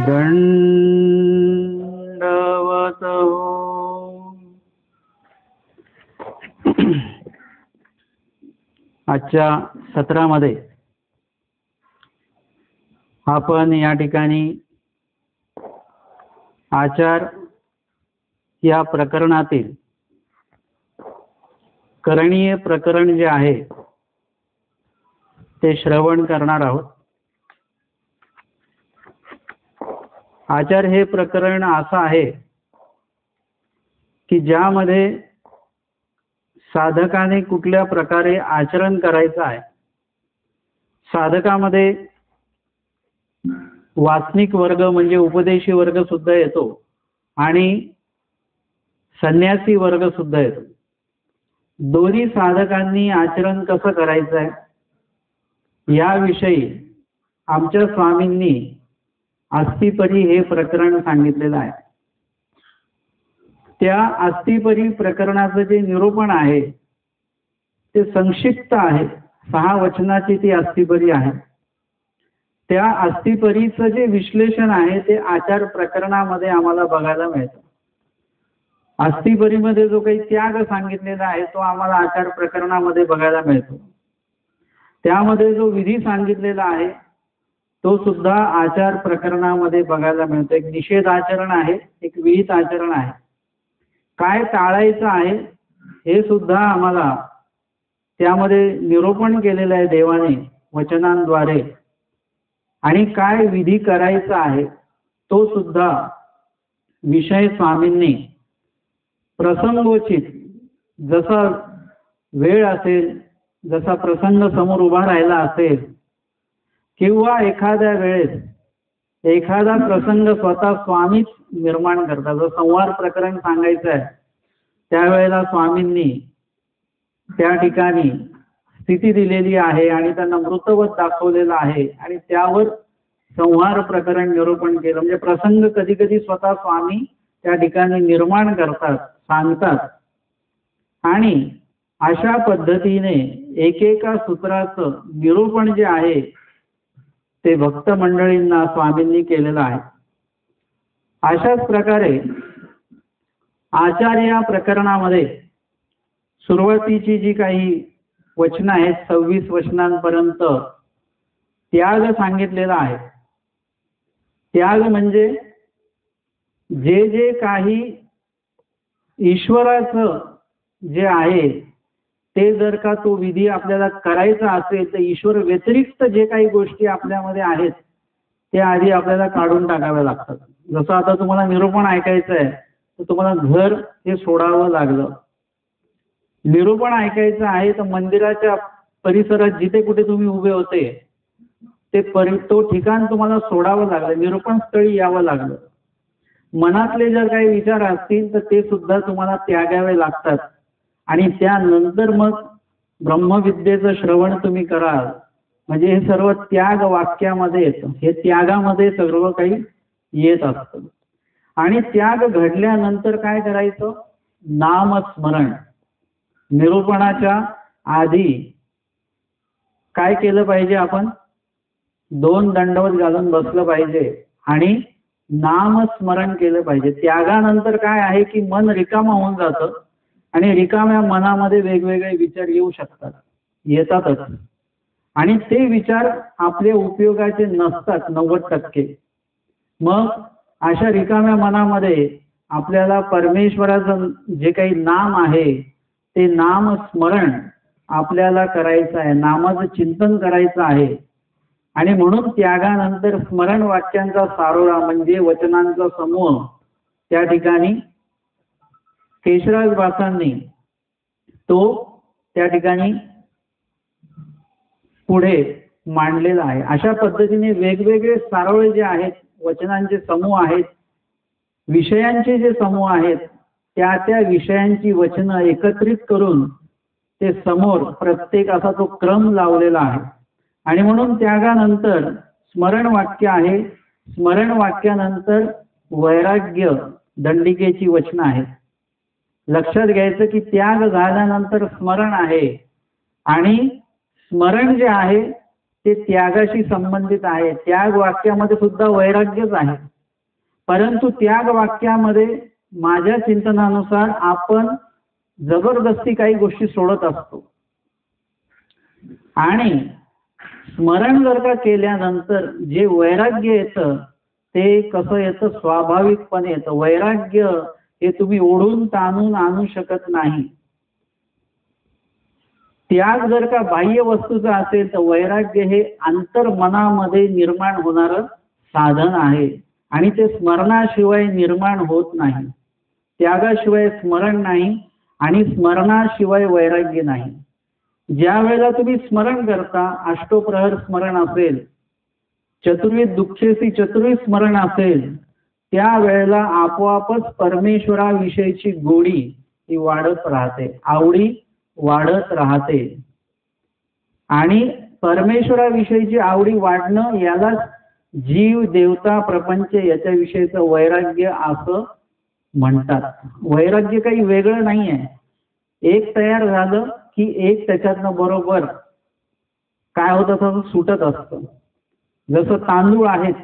दंडवत आजच्या सत्रामध्ये आपण या ठिकाणी आचार या प्रकरणातील करणीय प्रकरण जे आहे ते श्रवण करणार आहोत. आचार हे प्रकरण असं आहे की ज्यामध्ये साधकाने कुठल्या प्रकारे आचरण करायचं आहे. साधकामध्ये वासनिक वर्ग म्हणजे उपदेशी वर्ग सुद्धा येतो आणि संन्यासी वर्ग सुद्धा येतो. दोन्ही साधकांनी आचरण कसं करायचं आहे याविषयी आमच्या स्वामींनी अस्तिपरी हे प्रकरण सांगितलेलं आहे. त्या अस्तिपरी प्रकरणाचं जे निरूपण आहे ते संक्षिप्त आहे. 6 वचनाची ती अस्तिपरी आहे. त्या अस्तिपरीचं जे विश्लेषण आहे ते आचार प्रकरणामध्ये आम्हाला बघायला मिळतं. अस्तिपरीमध्ये जो काही त्याग सांगितलेला आहे तो आम्हाला आचार प्रकरणामध्ये बघायला मिळतो. त्यामध्ये जो विधी सांगितलेला आहे तो सुद्धा आचार प्रकरणामध्ये बघायला मिळतो. एक निषेध आचरण आहे, एक विहित आचरण आहे. काय टाळायचं आहे हे सुद्धा आम्हाला त्यामध्ये निरूपण केलेलं आहे देवाने वचनांद्वारे. आणि काय विधी करायचा आहे तो सुद्धा विषय स्वामींनी प्रसंगोचित जसा वेळ असेल, जसा प्रसंग समोर उभा राहिला असेल किंवा एखाद्या वेळेस एखादा प्रसंग स्वतः स्वामीच निर्माण करतात. जर संवार प्रकरण सांगायचं आहे त्यावेळेला स्वामींनी त्या ठिकाणी स्थिती दिलेली आहे आणि त्यांना मृतवत दाखवलेलं आहे आणि त्यावर संहार प्रकरण निरूपण केलं. म्हणजे प्रसंग कधी कधी स्वतः स्वामी त्या ठिकाणी निर्माण करतात, सांगतात. आणि अशा पद्धतीने एकेका सूत्राचं निरूपण जे आहे ते भक्त मंडळींना स्वामींनी केलेलं आहे. अशाच प्रकारे आचार या प्रकरणामध्ये सुरुवातीची जी काही वचनं आहेत 26 वचनांपर्यंत त्याग सांगितलेला आहे. त्याग म्हणजे जे जे काही ईश्वराचं जे आहे ते जर का तो विधी आपल्याला करायचा असेल तर ईश्वर व्यतिरिक्त जे काही गोष्टी आपल्यामध्ये आहेत त्या आधी आपल्याला काढून टाकाव्या लागतात. जसं आता तुम्हाला निरूपण ऐकायचं आहे तर तुम्हाला घर हे सोडावं लागलं. निरूपण ऐकायचं आहे तर मंदिराच्या परिसरात जिथे कुठे तुम्ही उभे होते तो ठिकाण तुम्हाला सोडावं लागलं, निरूपण स्थळी यावं लागलं. मनातले जर काही विचार असतील तर ते सुद्धा तुम्हाला त्यागावे लागतात. आणि त्यानंतर मग ब्रह्मविद्येचं श्रवण तुम्ही कराल. म्हणजे हे सर्व त्याग वाक्यामध्ये येतं. हे त्यागामध्ये सर्व काही येत असतं. आणि त्याग घडल्यानंतर काय करायचं? नामस्मरण. निरूपणाच्या आधी काय केलं पाहिजे? आपण 2 दंडवत घालून बसलं पाहिजे आणि नामस्मरण केलं पाहिजे. त्यागानंतर काय आहे की मन रिकामं होऊन जातं आणि रिकाम्या मनामध्ये वेगवेगळे विचार येऊ शकतात, येतातच. आणि ते विचार आपल्या उपयोगाचे नसतात 90%. मग अशा रिकाम्या मनामध्ये आपल्याला परमेश्वराचं जे काही नाम आहे ते नामस्मरण आपल्याला करायचं आहे, नामाचं चिंतन करायचं आहे. आणि म्हणून त्यागानंतर स्मरण वाक्यांचा सारोळा म्हणजे वचनांचा समूह त्या ठिकाणी केशराज वासांनी तो त्या ठिकाणी पुढे मांडलेला आहे. अशा पद्धतीने वेगवेगळे सारोळे जे आहेत, वचनांचे समूह आहेत, विषयांचे जे समूह आहेत, त्या त्या विषयांची वचनं एकत्रित करून ते समोर प्रत्येक असा तो क्रम लावलेला आहे. आणि म्हणून त्यागानंतर स्मरण वाक्य आहे. स्मरण वाक्यानंतर वैराग्य दंडिकेची वचनं आहेत. लक्षात घ्यायचं की त्याग झाल्यानंतर स्मरण आहे आणि स्मरण जे आहे ते त्यागाशी संबंधित आहे. त्याग वाक्यामध्ये सुद्धा वैराग्यच आहे, परंतु त्याग वाक्यामध्ये माझ्या चिंतनानुसार आपण जबरदस्ती काही गोष्टी सोडत असतो. आणि स्मरण जर का केल्यानंतर जे वैराग्य येतं ते कसं येतं, स्वाभाविकपणे येतं. वैराग्य हे तुम्ही ओढून ताणून आणू शकत नाही. त्याग जर का बाह्य वस्तूचा असेल तर वैराग्य हे अंतर्मनामध्ये निर्माण होणारं साधन आहे आणि ते स्मरणाशिवाय निर्माण होत नाही. त्यागाशिवाय स्मरण नाही आणि स्मरणाशिवाय वैराग्य नाही. ज्या वेळेला तुम्ही स्मरण करता, अष्टोप्रहर स्मरण असेल, चतुर्विध दुःखेसी चतुर्विध स्मरण असेल, त्या वेळेला आपोआपच परमेश्वराविषयीची गोडी ही वाढत राहते, आवडी वाढत राहते. आणि परमेश्वराविषयीची आवडी वाढणं याला जीव देवता प्रपंच याच्याविषयीचं वैराग्य असं म्हणतात. वैराग्य काही वेगळं नाही आहे. एक तयार झालं की एक त्याच्यातनं बरोबर काय होतं तसं सुटत असतं. जसं तांदूळ आहेत,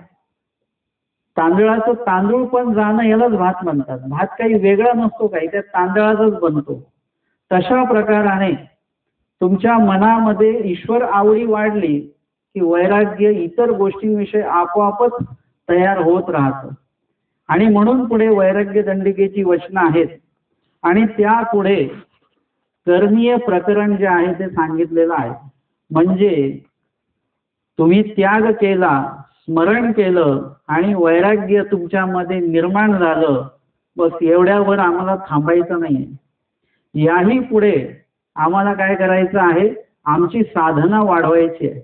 तांदळाचं तांदूळ पण जाणं यालाच भात म्हणतात. भात काही वेगळा नसतो, काही त्या तांदळाचाच बनतो. तशा प्रकाराने तुमच्या मनामध्ये ईश्वर आवडी वाढली की वैराग्य इतर गोष्टींविषयी आपोआपच तयार होत राहतं. आणि म्हणून पुढे वैराग्य दंडिकेची वचनं आहेत आणि त्या पुढे करणीय प्रकरण जे आहे ते सांगितलेलं आहे. म्हणजे तुम्ही त्याग केला, स्मरण केलं आणि वैराग्य तुमच्यामध्ये निर्माण झालं, बस एवढ्यावर आम्हाला थांबायचं नाही. याही पुढे आम्हाला काय करायचं आहे, आमची साधना वाढवायची आहे.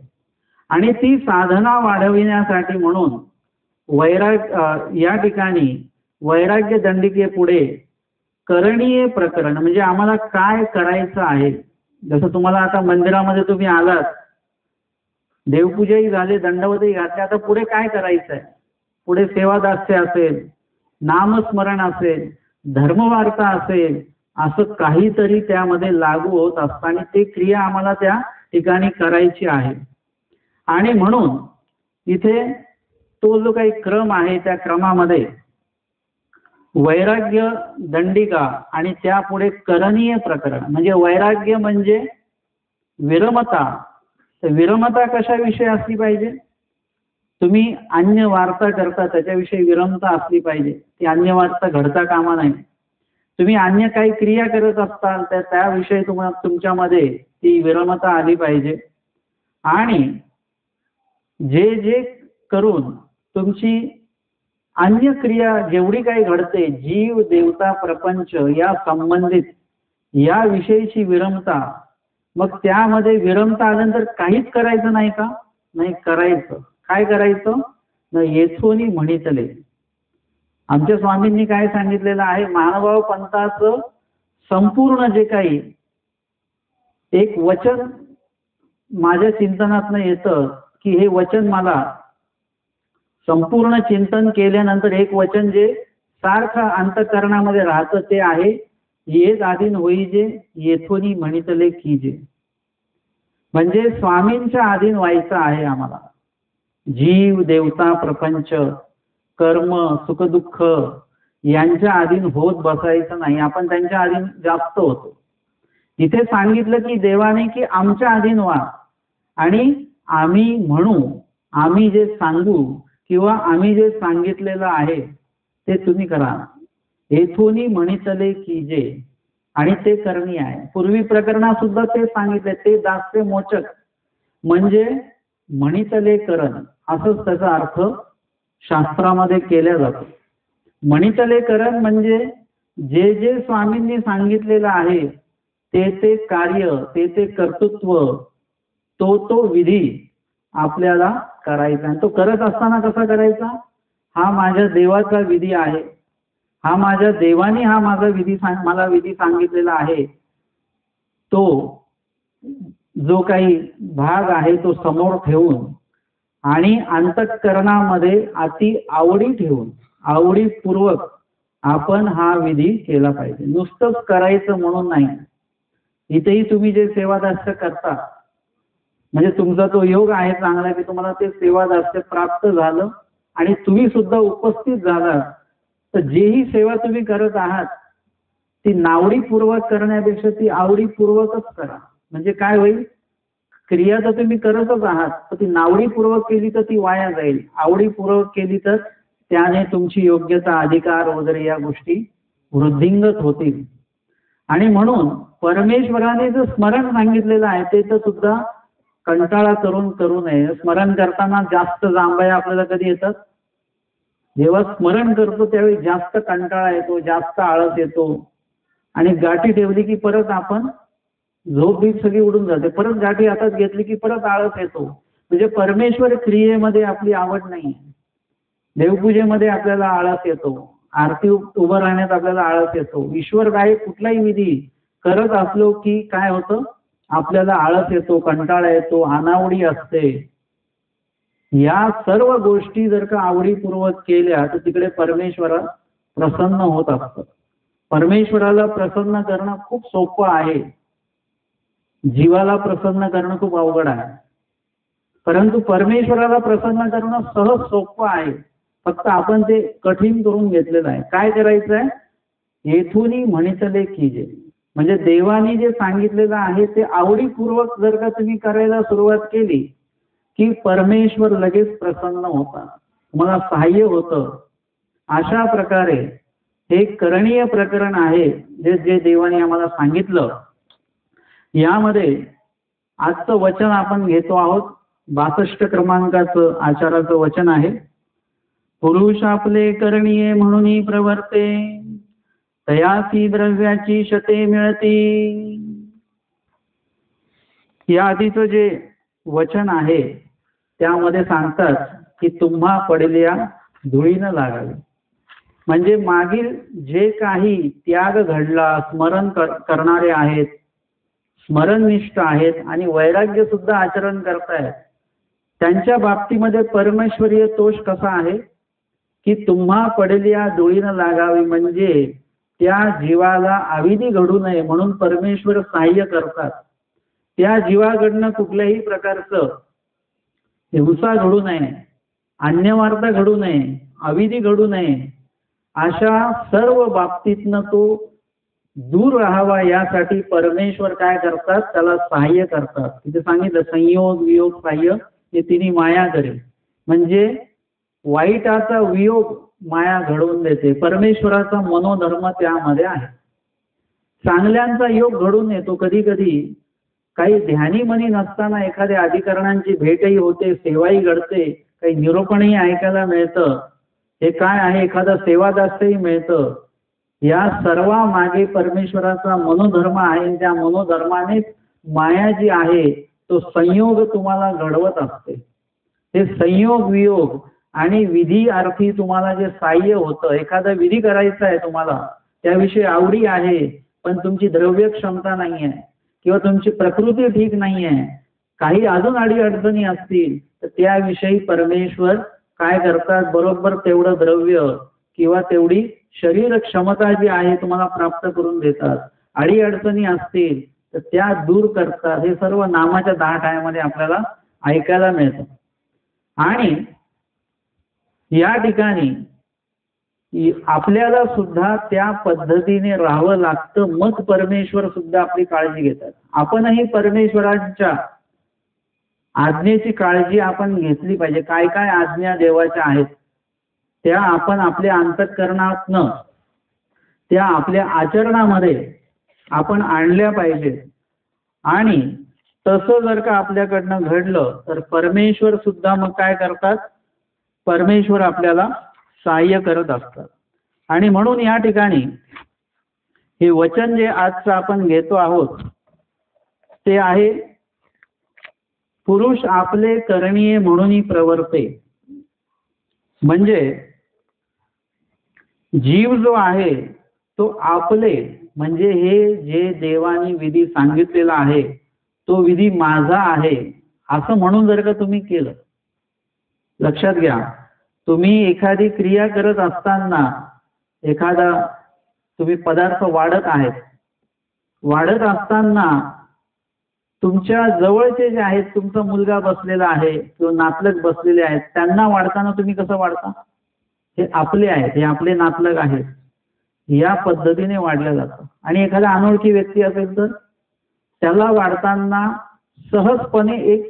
आणि ती साधना वाढविण्यासाठी म्हणून या ठिकाणी वैराग्य दंडिके पुढे करणीय प्रकरण म्हणजे आम्हाला काय करायचं आहे. जसं तुम्हाला आता मंदिरामध्ये तुम्ही आलात, देवपूजाही झाले, दंडवतही घातले, आता पुढे काय करायचं आहे. पुढे सेवादास्य असेल, नामस्मरण असेल, धर्मवार्ता असेल, असं काहीतरी त्यामध्ये लागू होत असतं आणि ते क्रिया आम्हाला त्या ठिकाणी करायची आहे. आणि म्हणून इथे तो जो काही क्रम आहे त्या क्रमामध्ये वैराग्य दंडिका आणि त्यापुढे करणीय प्रकरण म्हणजे वैराग्य म्हणजे विरमता. तर विरमता कशाविषयी असली पाहिजे, तुम्ही अन्य वार्ता करता त्याच्याविषयी विरमता असली पाहिजे. ती अन्य वार्ता घडता कामा नाही. तुम्ही अन्य काही क्रिया करत असताल तर त्याविषयी तुमच्यामध्ये ती विरमता आली पाहिजे. आणि जे जे करून तुमची अन्य क्रिया जेवढी काही घडते, जीव देवता प्रपंच या संबंधित या विषयीची विरमता, मग त्यामध्ये विरमता आल्यानंतर काहीच करायचं नाही का, नाही करायचं. काय करायचं न येथोनी म्हणितले. आमच्या स्वामींनी काय सांगितलेलं आहे, महानुभाव पंथाचं संपूर्ण जे काही एक वचन माझ्या चिंतनातनं येतं की हे वचन मला संपूर्ण चिंतन केल्यानंतर एक वचन जे सारखं अंतःकरणामध्ये राहतं ते आहे, येत आधीन होई जे येथोनी म्हणितले कीजे. म्हणजे स्वामींच्या अधीन व्हायचं आहे आम्हाला. जीव देवता प्रपंच कर्म सुखदुःख यांच्या अधीन होत बसायचं नाही. आपण त्यांच्या अधीन जास्त होतो. इथे सांगितलं की देवाने की आमच्या अधीन व्हा आणि आम्ही म्हणू, आम्ही जे सांगू किंवा आम्ही जे सांगितलेलं आहे ते तुम्ही करा. येथोनी म्हणितले कीजे आणि ते करणी आहे. पूर्वी प्रकरणात सुद्धा ते सांगितले, ते दास्य मोचक म्हणजे म्हणितले करण असंच त्याचा अर्थ शास्त्रामध्ये केला जातो. म्हणितले करण म्हणजे जे जे स्वामींनी सांगितलेलं आहे ते ते कार्य, ते ते कर्तृत्व, तो तो विधी आपल्याला करायचा. आणि तो करत असताना कसा करायचा, हा माझ्या देवाचा विधी आहे, हा माझ्या देवाने हा माझा विधी मला विधी सांगितलेला आहे, तो जो काही भाग आहे तो समोर ठेवून आणि अंतःकरणामध्ये अति आवडी ठेवून आवडीपूर्वक आपण हा विधी केला पाहिजे. नुसतंच करायचं म्हणून नाही. इथेही तुम्ही जे सेवादास्य करता म्हणजे तुमचा तो योग आहे चांगला की तुम्हाला ते सेवा दास्य प्राप्त झालं आणि तुम्ही सुद्धा उपस्थित झाला, तर जेही सेवा तुम्ही करत आहात ती नावडीपूर्वक करण्यापेक्षा ती आवडीपूर्वकच करा. म्हणजे काय होईल, क्रिया तर तुम्ही करतच आहात, पण ती नावडीपूर्वक केली तर ती वाया जाईल, आवडीपूर्वक केली तर त्याने तुमची योग्यता, अधिकार वगैरे या गोष्टी वृद्धिंगत होतील. आणि म्हणून परमेश्वराने जे स्मरण सांगितलेलं आहे ते तर सुद्धा कंटाळा करू नये. स्मरण करताना जास्त जांभया आपल्याला कधी येतात, जेव्हा स्मरण करतो त्यावेळी जास्त कंटाळा येतो, जास्त आळस येतो आणि गाठी ठेवली की परत आपण झोप बीप सगळी उडून जाते, परत गाठी हातात घेतली की परत आळस येतो. म्हणजे परमेश्वर क्रियेमध्ये आपली आवड नाही, देवपूजेमध्ये आपल्याला आळस येतो, आरती उभं राहण्यात आपल्याला आळस येतो, ईश्वर काय कुठलाही विधी करत असलो की काय होतं, आपल्याला आळस येतो, कंटाळा येतो, अनावडी असते. या सर्व गोष्टी जर का आवडीपूर्वक केल्या तर तिकडे परमेश्वर प्रसन्न होत असतं. परमेश्वराला प्रसन्न करणं खूप सोपं आहे, जीवाला प्रसन्न करणं खूप अवघड आहे. परंतु परमेश्वराला प्रसन्न करणं सहज सोपं आहे, फक्त आपण ते कठीण करून घेतलेलं आहे. काय करायचं आहे, येथूनही म्हणितले कीजे, म्हणजे देवानी जे सांगितलेलं आहे ते आवडीपूर्वक जर का तुम्ही करायला सुरुवात केली की परमेश्वर लगेच प्रसन्न होता, तुम्हाला सहाय्य होतं. अशा प्रकारे हे करणीय प्रकरण आहे जे जे देवाने आम्हाला सांगितलं. यामध्ये आजचं वचन आपण घेतो आहोत, 62 क्रमांकाचं आचाराचं वचन आहे. पुरुष आपले करणीय म्हणून प्रवर्ते, तयासी द्रव्याची शते मिळती. या आधीचं जे वचन आहे त्यामध्ये सांगतात की तुम्हा पडल्या धुळीनं लागावे. म्हणजे मागील जे काही त्याग घडला, स्मरण करणारे आहेत, स्मरणनिष्ठ आहेत आणि वैराग्य सुद्धा आचरण करतायत, त्यांच्या बाबतीमध्ये परमेश्वरीय तोष कसा आहे की तुम्हा पडल्या धुळीनं लागावी. म्हणजे त्या जीवाला अविधी घडू नये म्हणून परमेश्वर सहाय्य करतात. त्या जीवाकडनं कुठल्याही प्रकारचं हिंसा घडू नये, अन्यवार्ता घडू नये, अविधी घडू नये, अशा सर्व बाबतीतनं तो दूर राहावा यासाठी परमेश्वर काय करतात, त्याला सहाय्य करतात. तिथे सांगितलं संयोग वियोग सहाय्य हे तिन्ही माया करेल. म्हणजे वाईटाचा वियोग माया घडवून देते, परमेश्वराचा मनोधर्म त्यामध्ये आहे. चांगल्यांचा योग घडून येतो. कधी कधी काही ध्यानी मनी नसताना एखाद्या अधिकरणांची भेटही होते, सेवाही घडते, काही निरोपणही ऐकायला मिळतं, हे काय आहे एखादा सेवादासही मिळतं. या सर्व मागे परमेश्वराचा मनोधर्म आहे. त्या मनोधर्माने माया जी आहे तो संयोग तुम्हाला घडवत असते. हे संयोग वियोग आणि विधी अर्थी तुम्हाला जे सहाय्य होतं, एखादा विधी करायचा आहे तुम्हाला, त्याविषयी आवडी आहे पण तुमची द्रव्य क्षमता नाही आहे किंवा तुमची प्रकृती ठीक नाही आहे, काही अजून अडीअडचणी असतील, तर त्याविषयी परमेश्वर काय करतात, बरोबर तेवढं द्रव्य किंवा तेवढी शरीर क्षमता जी आहे तुम्हाला प्राप्त करून देतात. अडीअडचणी असतील तर त्या दूर करतात. हे सर्व नामाच्या 10 टायामध्ये आपल्याला ऐकायला मिळतं. आणि या ठिकाणी आपल्याला सुद्धा त्या पद्धतीने राहावं लागतं, मग परमेश्वर सुद्धा आपली काळजी घेतात. आपणही परमेश्वरांच्या आज्ञेची काळजी आपण घेतली पाहिजे. काय काय आज्ञा देवाच्या आहेत त्या आपण आपल्या अंतःकरणातनं, त्या आपल्या आचरणामध्ये आपण आणल्या पाहिजे. आणि तसं जर का आपल्याकडनं घडलं तर परमेश्वर सुद्धा मग काय करतात, परमेश्वर आपल्याला सहाय्य करत असतात. आणि म्हणून या ठिकाणी हे वचन जे आजचं आपण घेतो आहोत ते आहे, पुरुष आपले करणीय म्हणून प्रवर्ते. म्हणजे जीव जो आहे तो आपले, म्हणजे हे जे देवानी विधी सांगितलेला आहे तो विधी माझा आहे असं म्हणून जर का तुम्ही केलं, लक्षात घ्या, तुम्ही एखादी क्रिया करत असताना एखादा तुम्ही पदार्थ वाढत आहेत, वाढत असताना तुमच्या जवळचे जे आहेत, तुमचा मुलगा बसलेला आहे किंवा नातलग बसलेले आहेत, त्यांना वाढताना तुम्ही कसं वाढता? हे आपले आहेत, हे आपले नातलग आहेत, या पद्धतीने वाढलं जातं. आणि एखादा अनोळखी व्यक्ती असेल तर त्याला वाढताना सहजपणे एक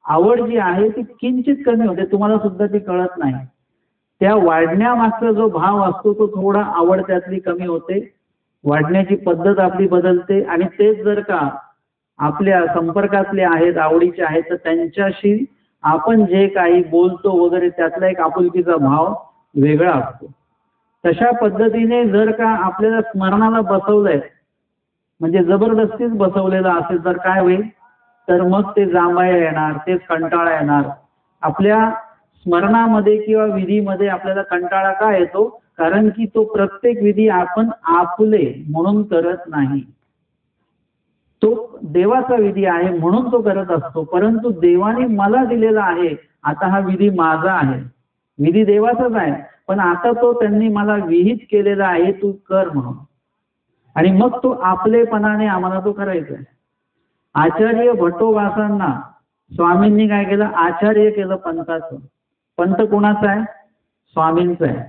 आवड जी आहे ती किंचित कमी होते, तुम्हाला सुद्धा ती कळत नाही. त्या वाढण्यामागचा जो भाव असतो तो थोडा आवड त्यातली कमी होते, वाढण्याची पद्धत आपली बदलते. आणि तेच जर का आपल्या संपर्कातले आहेत, आवडीचे आहेत, तर त्यांच्याशी आपण जे काही बोलतो वगैरे त्यातला एक आपुलकीचा भाव वेगळा असतो. तशा पद्धतीने जर का आपल्याला स्मरणाला बसवलंय, म्हणजे जबरदस्तीच बसवलेलं असेल तर काय होईल? तर मग ते जांभया येणार, तेच कंटाळा येणार. आपल्या स्मरणामध्ये किंवा विधीमध्ये आपल्याला कंटाळा का येतो? कारण की तो प्रत्येक विधी आपण आपले म्हणून करत नाही. तो देवाचा विधी आहे म्हणून तो करत असतो. परंतु देवाने मला दिलेला आहे, आता हा विधी माझा आहे. विधी देवाचाच आहे, पण आता तो त्यांनी मला विहित केलेला आहे, तू कर म्हणून. आणि मग तो आपलेपणाने आम्हाला तो करायचा आहे. आचार्य भट्टोबासांना स्वामींनी काय केलं? आचार्य केलं पंथाचं. पंथ कोणाचा आहे? स्वामींचा आहे,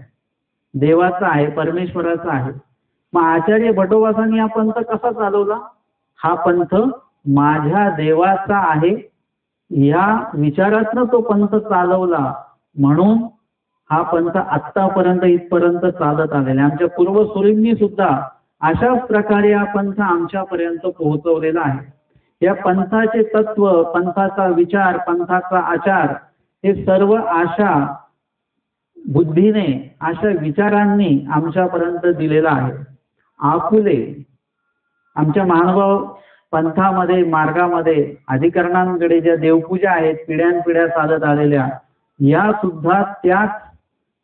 देवाचा आहे, परमेश्वराचा आहे. मग आचार्य भट्टोबासांनी हा पंथ कसा चालवला? हा पंथ माझ्या देवाचा आहे या विचारातनं तो पंथ चालवला, म्हणून हा पंथ आत्तापर्यंत इथपर्यंत चालत आलेला आहे. आमच्या पूर्वसुरींनी सुद्धा अशाच प्रकारे हा पंथ आमच्यापर्यंत पोहोचवलेला आहे. या पंथाचे तत्व, पंथाचा विचार, पंथाचा आचार हे सर्व अशा बुद्धीने, अशा विचारांनी आमच्यापर्यंत दिलेला आहे. आपुले आमच्या महानुभाव पंथामध्ये, मार्गामध्ये अधिकरणांकडे ज्या देवपूजा आहेत पिढ्यानपिढ्या चालत आलेल्या, या सुद्धा त्याच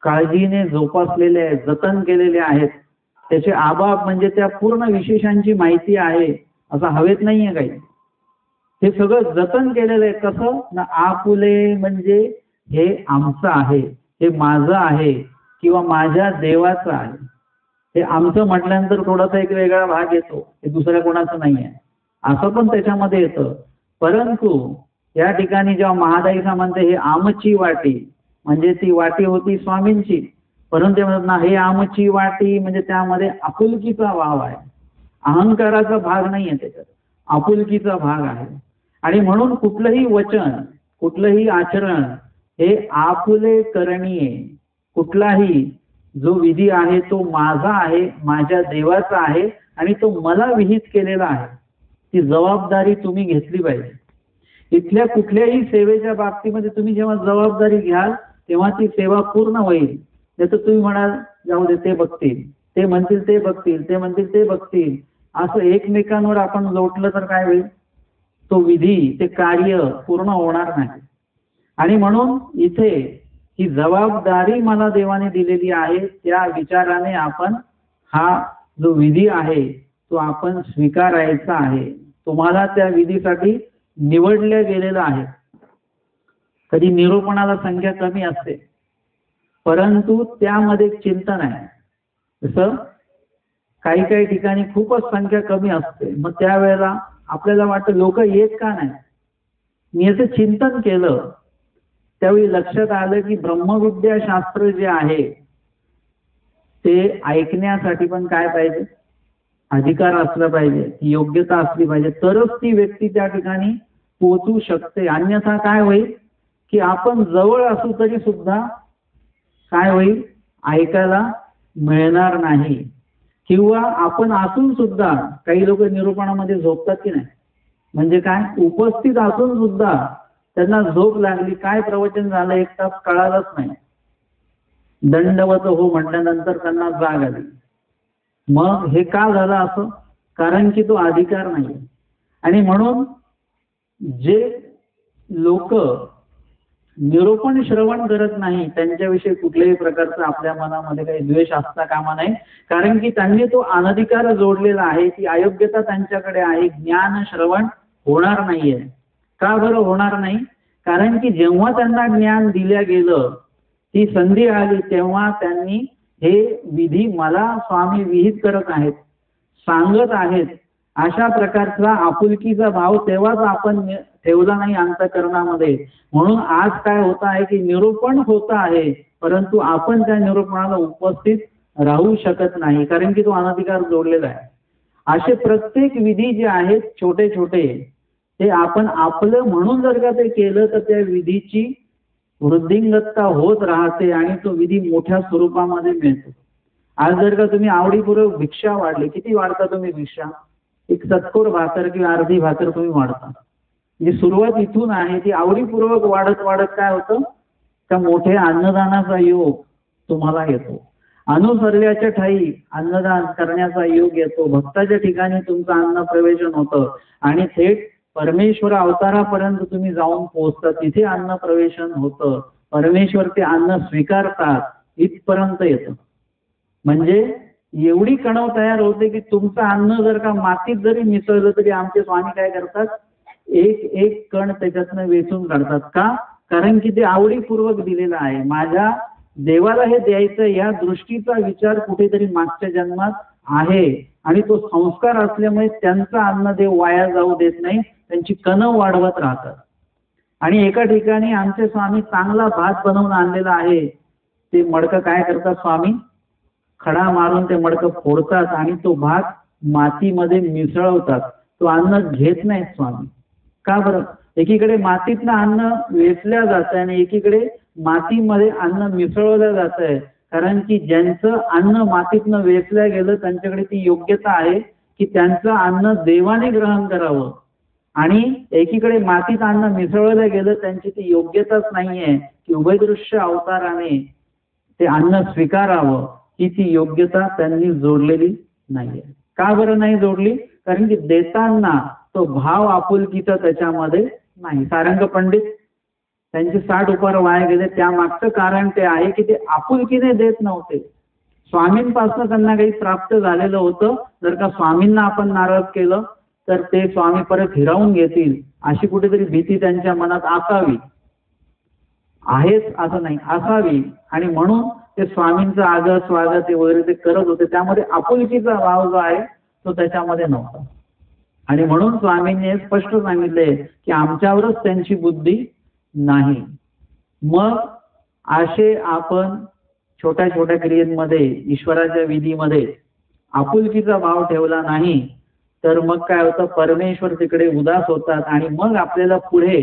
काळजीने जोपासलेल्या आहेत, जतन केलेल्या आहेत. त्याचे आबाब म्हणजे त्या पूर्ण विशेषांची माहिती आहे असं हवेत नाहीये काही. हे सगळं जतन केलेलं आहे. कसं ना? आपुले म्हणजे हे आमचं आहे, हे माझं आहे किंवा माझ्या देवाचं आहे. हे आमचं म्हटल्यानंतर थोडासा एक वेगळा भाग येतो, हे दुसऱ्या कोणाचं नाही आहे असं पण त्याच्यामध्ये येतं. परंतु या ठिकाणी जेव्हा महादाईचा म्हणते हे आमची वाटी, म्हणजे ती वाटी होती स्वामींची, परंतु ते म्हणत ना हे आमची वाटी म्हणजे त्यामध्ये आपुलकीचा भाव आहे, अहंकाराचा भाग नाही आहे, त्याच्यात आपुलकीचा भाग आहे. आणि म्हणून कुठलंही वचन, कुठलंही आचरण हे आपुले करणीय, कुठलाही जो विधी आहे तो माझा आहे, माझ्या देवाचा आहे आणि तो मला विहित केलेला आहे. ती जबाबदारी तुम्ही घेतली पाहिजे. इथल्या कुठल्याही सेवेच्या बाबतीमध्ये तुम्ही जेव्हा जबाबदारी घ्याल तेव्हा ती सेवा पूर्ण होईल. नाही तर तुम्ही म्हणाल जाऊ दे, ते बघतील, ते म्हणतील ते बघतील, ते म्हणतील ते बघतील, असं एकमेकांवर आपण लोटलं तर काय होईल? तो विधी, ते कार्य पूर्ण होणार नाही. आणि म्हणून इथे ही जबाबदारी मला देवाने दिलेली आहे, त्या विचाराने आपण हा जो विधी आहे तो आपण स्वीकारायचा आहे. तुम्हाला त्या विधीसाठी निवडल्या गेलेला आहे. कधी निरूपणाला संख्या कमी असते, परंतु त्यामध्ये चिंतन आहे. जसं काही काही ठिकाणी खूपच संख्या कमी असते, मग त्यावेळेला आपल्याला वाटतं लोक येत का नाही. मी याचं चिंतन केलं त्यावेळी लक्षात आलं की ब्रह्मविद्या शास्त्र जे आहे ते ऐकण्यासाठी पण काय पाहिजे? अधिकार असला पाहिजे, योग्यता असली पाहिजे, तरच ती व्यक्ती त्या ठिकाणी पोहोचू शकते. अन्यथा काय होईल की आपण जवळ असू तरी सुद्धा काय होईल? ऐकायला मिळणार नाही. किंवा आपण असून सुद्धा काही लोक निरूपणामध्ये झोपतात की नाही, म्हणजे काय उपस्थित असून सुद्धा त्यांना झोप लागली, काय प्रवचन झालं 1 तास कळालंच नाही, दंडवत हो म्हटल्यानंतर त्यांना जाग आली. मग हे का झालं असं? कारण की तो अधिकार नाही. आणि म्हणून जे लोक निरूपण श्रवण करत नाही त्यांच्याविषयी कुठल्याही प्रकारचा आपल्या मनामध्ये काही द्वेष असता कामा नये. कारण की त्यांनी तो अनधिकार जोडलेला आहे, ती अयोग्यता त्यांच्याकडे आहे. ज्ञान श्रवण होणार नाहीये. का बरं होणार नाही? कारण की जेव्हा त्यांना ज्ञान दिल्या गेलं, ती संधी आली, तेव्हा त्यांनी हे विधी मला स्वामी विहित करत आहेत, सांगत आहेत अशा प्रकारचा आपुलकीचा भाव तेव्हाच आपण ठेवला नाही अंतःकरणामध्ये. म्हणून आज काय होत आहे की निरूपण होत आहे, परंतु आपण त्या निरूपणाला उपस्थित राहू शकत नाही, कारण की तो अनधिकार जोडलेला आहे. असे प्रत्येक विधी जे आहेत छोटे छोटे, ते आपण आपलं म्हणून जर का ते केलं तर त्या विधीची वृद्धिंगतता होत राहते आणि तो विधी मोठ्या स्वरूपामध्ये मिळतो. आज जर का तुम्ही आवडीपूर्वक भिक्षा वाढली, किती वाढता तुम्ही भिक्षा? एक सत्कोर भाकर किंवा अर्धी भाकर तुम्ही वाढता. म्हणजे सुरुवात इथून आहे, ती आवडीपूर्वक वाढत वाढत काय होतं, त्या मोठ्या अन्नदानाचा योग तुम्हाला येतो. अनुसर्याच्या ठाई अन्नदान करण्याचा योग येतो. भक्ताच्या ठिकाणी तुमचं अन्न प्रवेशन होतं आणि थेट परमेश्वर अवतारापर्यंत तुम्ही जाऊन पोहोचता, तिथे अन्न प्रवेशन होतं. परमेश्वर ते अन्न स्वीकारतात, इथपर्यंत येतं. म्हणजे एवढी कणव तयार होते की तुमचं अन्न जर का मातीत जरी मिसळलं तरी आमचे स्वामी काय करतात, एक एक कण त्याच्यातनं वेचून काढतात. का? कारण की ते आवडीपूर्वक दिलेलं आहे. माझ्या देवाला हे द्यायचं या दृष्टीचा विचार कुठेतरी मागच्या जन्मात आहे आणि तो संस्कार असल्यामुळे त्यांचं अन्न देव वाया जाऊ देत नाही, त्यांची कणव वाढवत राहतात. आणि एका ठिकाणी आमचे स्वामी चांगला भात बनवून आणलेला आहे, ते मडकं काय करतात स्वामी, खडा मारून ते मडकं फोडतात आणि तो भात मातीमध्ये मिसळवतात. तो अन्न घेत नाहीत स्वामी. का बरं? एकीकडे मातीतनं अन्न वेचल्या जात आहे आणि एकीकडे मातीमध्ये अन्न मिसळवलं जात आहे. कारण की ज्यांचं अन्न मातीतनं वेचल्या गेलं त्यांच्याकडे ती योग्यता आहे की त्यांचं अन्न देवाने ग्रहण करावं, आणि एकीकडे मातीत अन्न मिसळवलं गेलं त्यांची ती योग्यताच नाहीये की उभयदृश्य अवताराने ते अन्न स्वीकारावं, ही ती योग्यता त्यांनी जोडलेली नाहीये. का बरं नाही जोडली? कारण की देताना तो भाव आपुलकीचा त्याच्यामध्ये नाही. सारंग पंडित त्यांचे 60 उपार वाया गेले, त्यामागचं कारण ते आहे की ते आपुलकीने देत नव्हते. स्वामींपासून त्यांना काही प्राप्त झालेलं होतं, जर का स्वामींना आपण नाराज केलं तर ते स्वामी परत हिरावून घेतील, अशी कुठेतरी भीती त्यांच्या मनात असावी. आहेच असं नाही, असावी. आणि म्हणून ते स्वामींचं आदर स्वागत वगैरे ते करत होते. त्यामध्ये आपुलकीचा भाव जो आहे तो त्याच्यामध्ये नव्हता. आणि म्हणून स्वामींनी स्पष्ट सांगितले की आमच्यावरच त्यांची बुद्धी नाही. मग असे आपण छोट्या छोट्या क्रियेमध्ये, ईश्वराच्या विधीमध्ये आपुलकीचा भाव ठेवला नाही तर मग काय होतं, परमेश्वर तिकडे उदास होतात आणि मग आपल्याला पुढे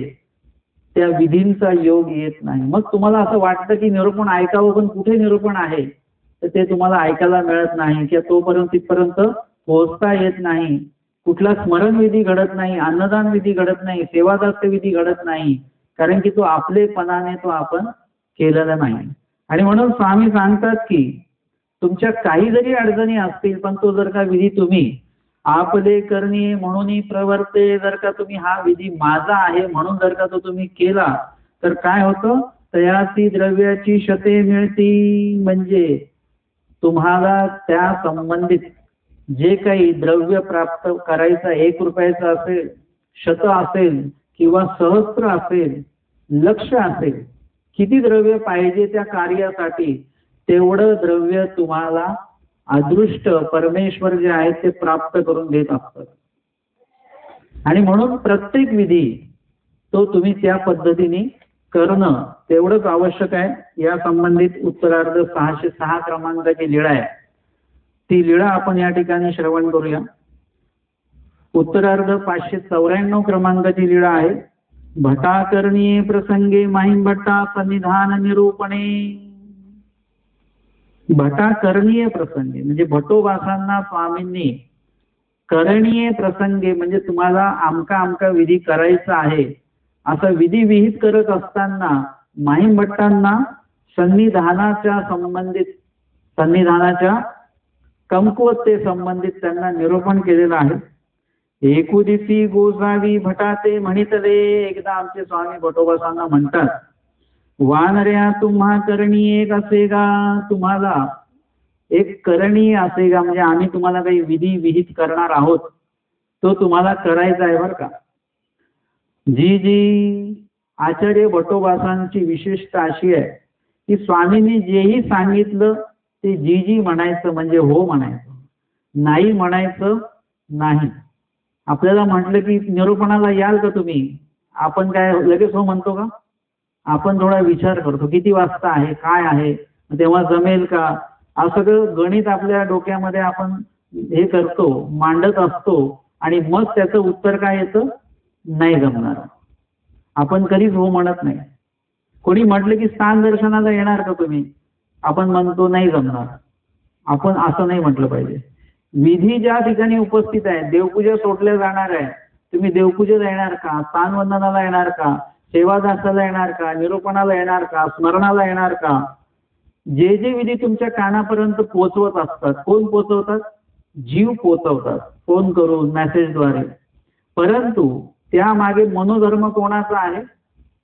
त्या विधींचा योग येत नाही. मग तुम्हाला असं वाटतं की निरूपण ऐकावं, पण कुठे निरूपण आहे तर ते तुम्हाला ऐकायला मिळत नाही किंवा तोपर्यंत तिथपर्यंत पोहोचता येत नाही. कुठला स्मरणविधी घडत नाही, अन्नदान विधी घडत नाही, सेवादास्य विधी घडत नाही, कारण की तो आपलेपणाने तो आपण केलेला नाही. आणि म्हणून स्वामी सांगतात की तुमच्या काही जरी अडचणी असतील, पण तो जर का विधी तुम्ही आपले करणी म्हणून प्रवर्ते, जर का तुम्ही हा विधी माझा आहे म्हणून जर का तो तुम्ही केला तर काय होतं, तयासी द्रव्याची शते मिळती. म्हणजे तुम्हाला त्या संबंधित जे काही द्रव्य प्राप्त करायचं, 1 रुपयाचं असेल, शत असेल किंवा सहस्त्र असेल, लक्ष असेल, किती द्रव्य पाहिजे त्या कार्यासाठी तेवढं द्रव्य तुम्हाला अदृष्ट परमेश्वर जे आहेत ते प्राप्त करून देत असतात. आणि म्हणून प्रत्येक विधी तो तुम्ही त्या पद्धतीने करणं तेवढंच आवश्यक आहे. या संबंधित उत्तरार्ध 606 क्रमांकाची लीळा आहे, ती लीळा आपण या ठिकाणी श्रवण करूया. उत्तरार्ध 594 क्रमांकाची लीळा आहे. भटाकर्णीये प्रसंगे माहिम भट्टा सन्निधान निरूपणे. भटाकर्णीय प्रसंगे म्हणजे भटोबासांना स्वामींनी करणीय प्रसंगे म्हणजे तुम्हाला आमका आमका विधी करायचा आहे असं विधी विहित करत असताना माहिम भट्टांना सन्निधानाच्या संबंधित, सन्निधानाच्या कमकुवते संबंधित त्यांना निरूपण केलेलं आहे. एकुदिसी गोसावी भटाते म्हणितले. एकदा आमचे स्वामी भटोबासांना म्हणतात, वानर्या तुम्हा करणीय एक असे का, तुम्हाला एक करणीय असे का, म्हणजे आम्ही तुम्हाला काही विधी विहित करणार आहोत, तो तुम्हाला करायचा आहे बरं का. जी जी आचार्य भटोबासांची विशेषता अशी आहे की स्वामींनी जेही सांगितलं ते जी जी म्हणायचं म्हणजे हो म्हणायचं, नाही म्हणायचं नाही. आपल्याला म्हटलं की निरूपणाला याल का तुम्ही, आपण काय लगेच हो म्हणतो का? आपण थोडा विचार करतो, किती वाजता आहे, काय आहे, तेव्हा जमेल का, असं सगळं गणित आपल्या डोक्यामध्ये आपण हे करतो, मांडत असतो, आणि मग त्याचं उत्तर काय येतं? नाही जमणार. आपण कधीच हो म्हणत नाही. कोणी म्हटलं की स्थान दर्शनाला येणार का तुम्ही, आपण म्हणतो नाही जमणार. आपण असं नाही म्हटलं पाहिजे. विधी ज्या ठिकाणी उपस्थित आहे, देवपूजा सोडल्या जाणार आहे, तुम्ही देवपूजेला येणार का, स्थान वंदनाला येणार का, सेवादासाला येणार का, निरूपणाला येणार का, स्मरणाला येणार का, जे जे विधी तुमच्या कानापर्यंत पोहोचवत असतात, कोण पोहोचवतात? जीव पोहोचवतात, फोन करून, मेसेजद्वारे. परंतु त्यामागे मनोधर्म कोणाचा आहे?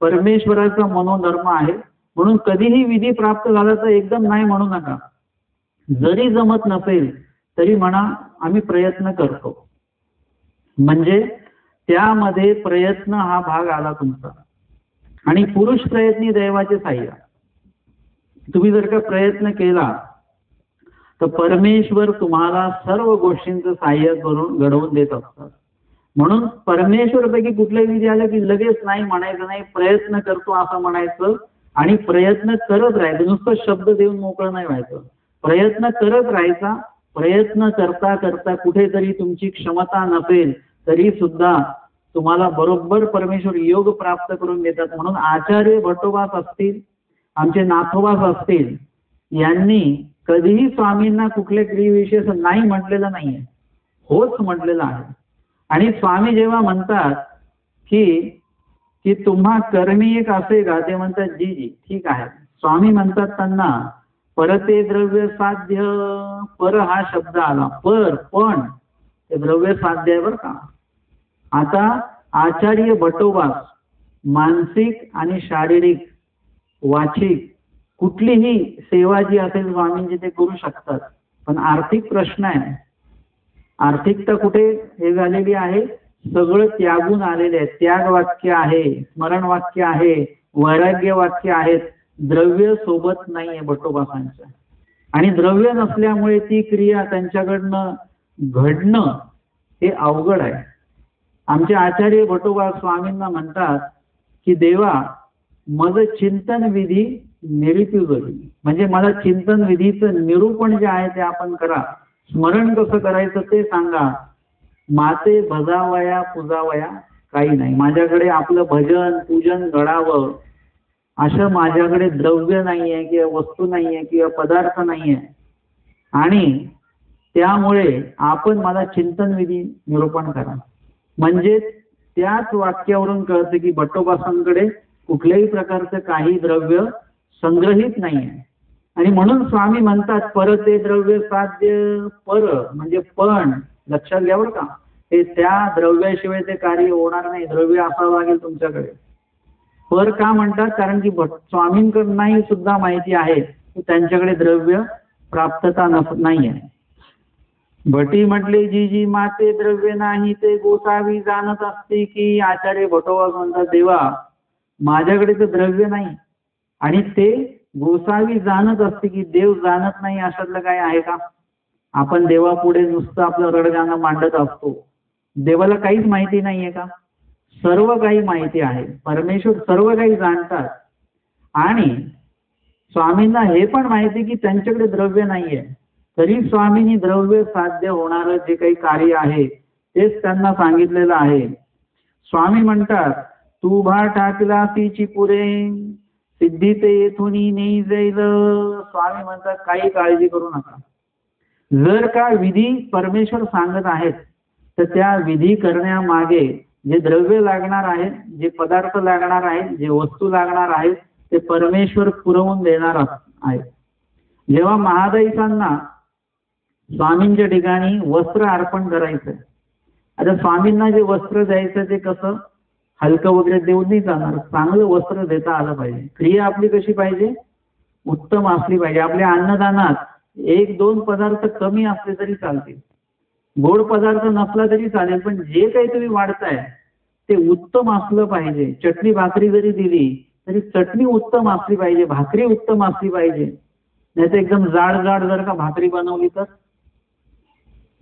परमेश्वराचा मनोधर्म आहे. म्हणून कधीही विधी प्राप्त झाला तर एकदम नाही म्हणू नका. जरी जमत नसेल तरी म्हणा आम्ही प्रयत्न करतो. म्हणजे त्यामध्ये प्रयत्न हा भाग आला तुमचा. आणि पुरुष प्रयत्नी दैवाचे साह्य. तुम्ही जर का प्रयत्न केला तर परमेश्वर तुम्हाला सर्व गोष्टींचं साह्य करून घडवून देत असतात. म्हणून परमेश्वरपैकी कुठल्याही विधी आलं की लगेच नाही म्हणायचं नाही, प्रयत्न करतो असं म्हणायचं आणि प्रयत्न करत राहायचं. नुसतं शब्द देऊन मोकळं नाही व्हायचं, प्रयत्न करत राहायचा. प्रयत्न करता करता कुठेतरी तुमची क्षमता नसेल तरी सुद्धा तुम्हाला बरोबर परमेश्वर योग प्राप्त करून देतात. म्हणून आचार्य भट्टोबास असतील, आमचे नाथोबास असतील, यांनी कधीही स्वामींना कुठल्या क्रियेविषयी नाही म्हटलेलं नाहीये, होच म्हटलेलं आहे. आणि स्वामी जेव्हा म्हणतात की तुम्हा कर्मी एक असे का, ते म्हणतात जी जी ठीक आहे. स्वामी म्हणतात त्यांना परते द्रव्य साध्य, पर हा शब्द आला, पण ते द्रव्य साध्य आहे बरं का. आता आचार्य भट्टोबास मानसिक आणि शारीरिक वाचिक कुठलीही सेवा जी असेल स्वामींची ते करू शकतात. पण आर्थिक प्रश्न आहे. आर्थिकता कुठे हे झालेली आहे? सगळं त्यागून आलेले आहे. त्याग वाक्य आहे, स्मरण वाक्य आहे, वैराग्य वाक्य आहेत. द्रव्य सोबत नाहीये भट्टोबासांच्या. आणि द्रव्य नसल्यामुळे ती क्रिया त्यांच्याकडनं घडणं हे अवघड आहे. आमचे आचार्य भट्टोबा स्वामींना म्हणतात की देवा मग चिंतन विधी निरूपी, म्हणजे मला चिंतन विधीचं निरूपण जे आहे ते आपण करा. स्मरण कसं करायचं ते सांगा. माते भजावया पूजावया काही नाही. माझ्याकडे आपलं भजन पूजन घडावं असं माझ्याकडे द्रव्य नाहीये किंवा वस्तू नाहीये किंवा पदार्थ नाहीये. आणि त्यामुळे आपण मला चिंतन विधी निरूपण करा. म्हणजे त्याच वाक्यावरून कळतं की भट्टोबासांकडे कुठल्याही प्रकारचं काही द्रव्य संग्रहित नाहीये. आणि म्हणून स्वामी म्हणतात पर ते द्रव्य साध्य, पर म्हणजे पण, लक्षात घ्या बरं का, हे त्या द्रव्याशिवाय ते कार्य होणार नाही. द्रव्य असावं लागेल तुमच्याकडे. पर का म्हणतात? कारण की स्वामींकडूनही सुद्धा माहिती आहे की त्यांच्याकडे द्रव्य प्राप्तता नाहीये. भटी म्हटले जी जी माते द्रव्य नाही ते गोसावी जाणत असते की. आचार्य भट्टोबा म्हणतात देवा माझ्याकडे तर द्रव्य नाही आणि ते गोसावी जाणत असते की. देव जाणत नाही अशातलं काय आहे का? आपण देवापुढे नुसतं आपलं रडगाणं मांडत असतो. देवाला काहीच माहिती नाहीये का? सर्व काही माहिती आहे. परमेश्वर सर्व काही जाणतात. आणि स्वामींना हे पण माहिती की त्यांच्याकडे द्रव्य नाहीये, तरी स्वामींनी द्रव्य साध्य होणारं जे काही कार्य आहे तेच त्यांना सांगितलेलं आहे. स्वामी म्हणतात तुभा टाकला तिची पुरे सिद्धी ते येथून नाही जाईल. स्वामी म्हणतात काही काळजी करू नका. जर का विधी परमेश्वर सांगत आहेत तर त्या विधी करण्यामागे जे द्रव्य लागणार आहे, जे पदार्थ लागणार आहेत, जे वस्तू लागणार आहेत ते परमेश्वर पुरवून देणार आहे. जेव्हा महादैसांना स्वामींच्या ठिकाणी वस्त्र अर्पण करायचंय, आता स्वामींना जे वस्त्र द्यायचं ते कसं हलकं वगैरे देऊन नाही जाणार. चांगलं वस्त्र देता आलं पाहिजे. क्रिया आपली कशी पाहिजे? उत्तम असली पाहिजे. आपल्या अन्नदानात एक दोन पदार्थ कमी असले तरी चालतील, गोड पदार्थ नसला तरी चालेल, पण जे काही तुम्ही वाढताय ते उत्तम असलं पाहिजे. चटणी भाकरी जरी दिली तरी चटणी उत्तम असली पाहिजे, भाकरी उत्तम असली पाहिजे. नाही तर एकदम जाड जाड जर का भाकरी बनवली तर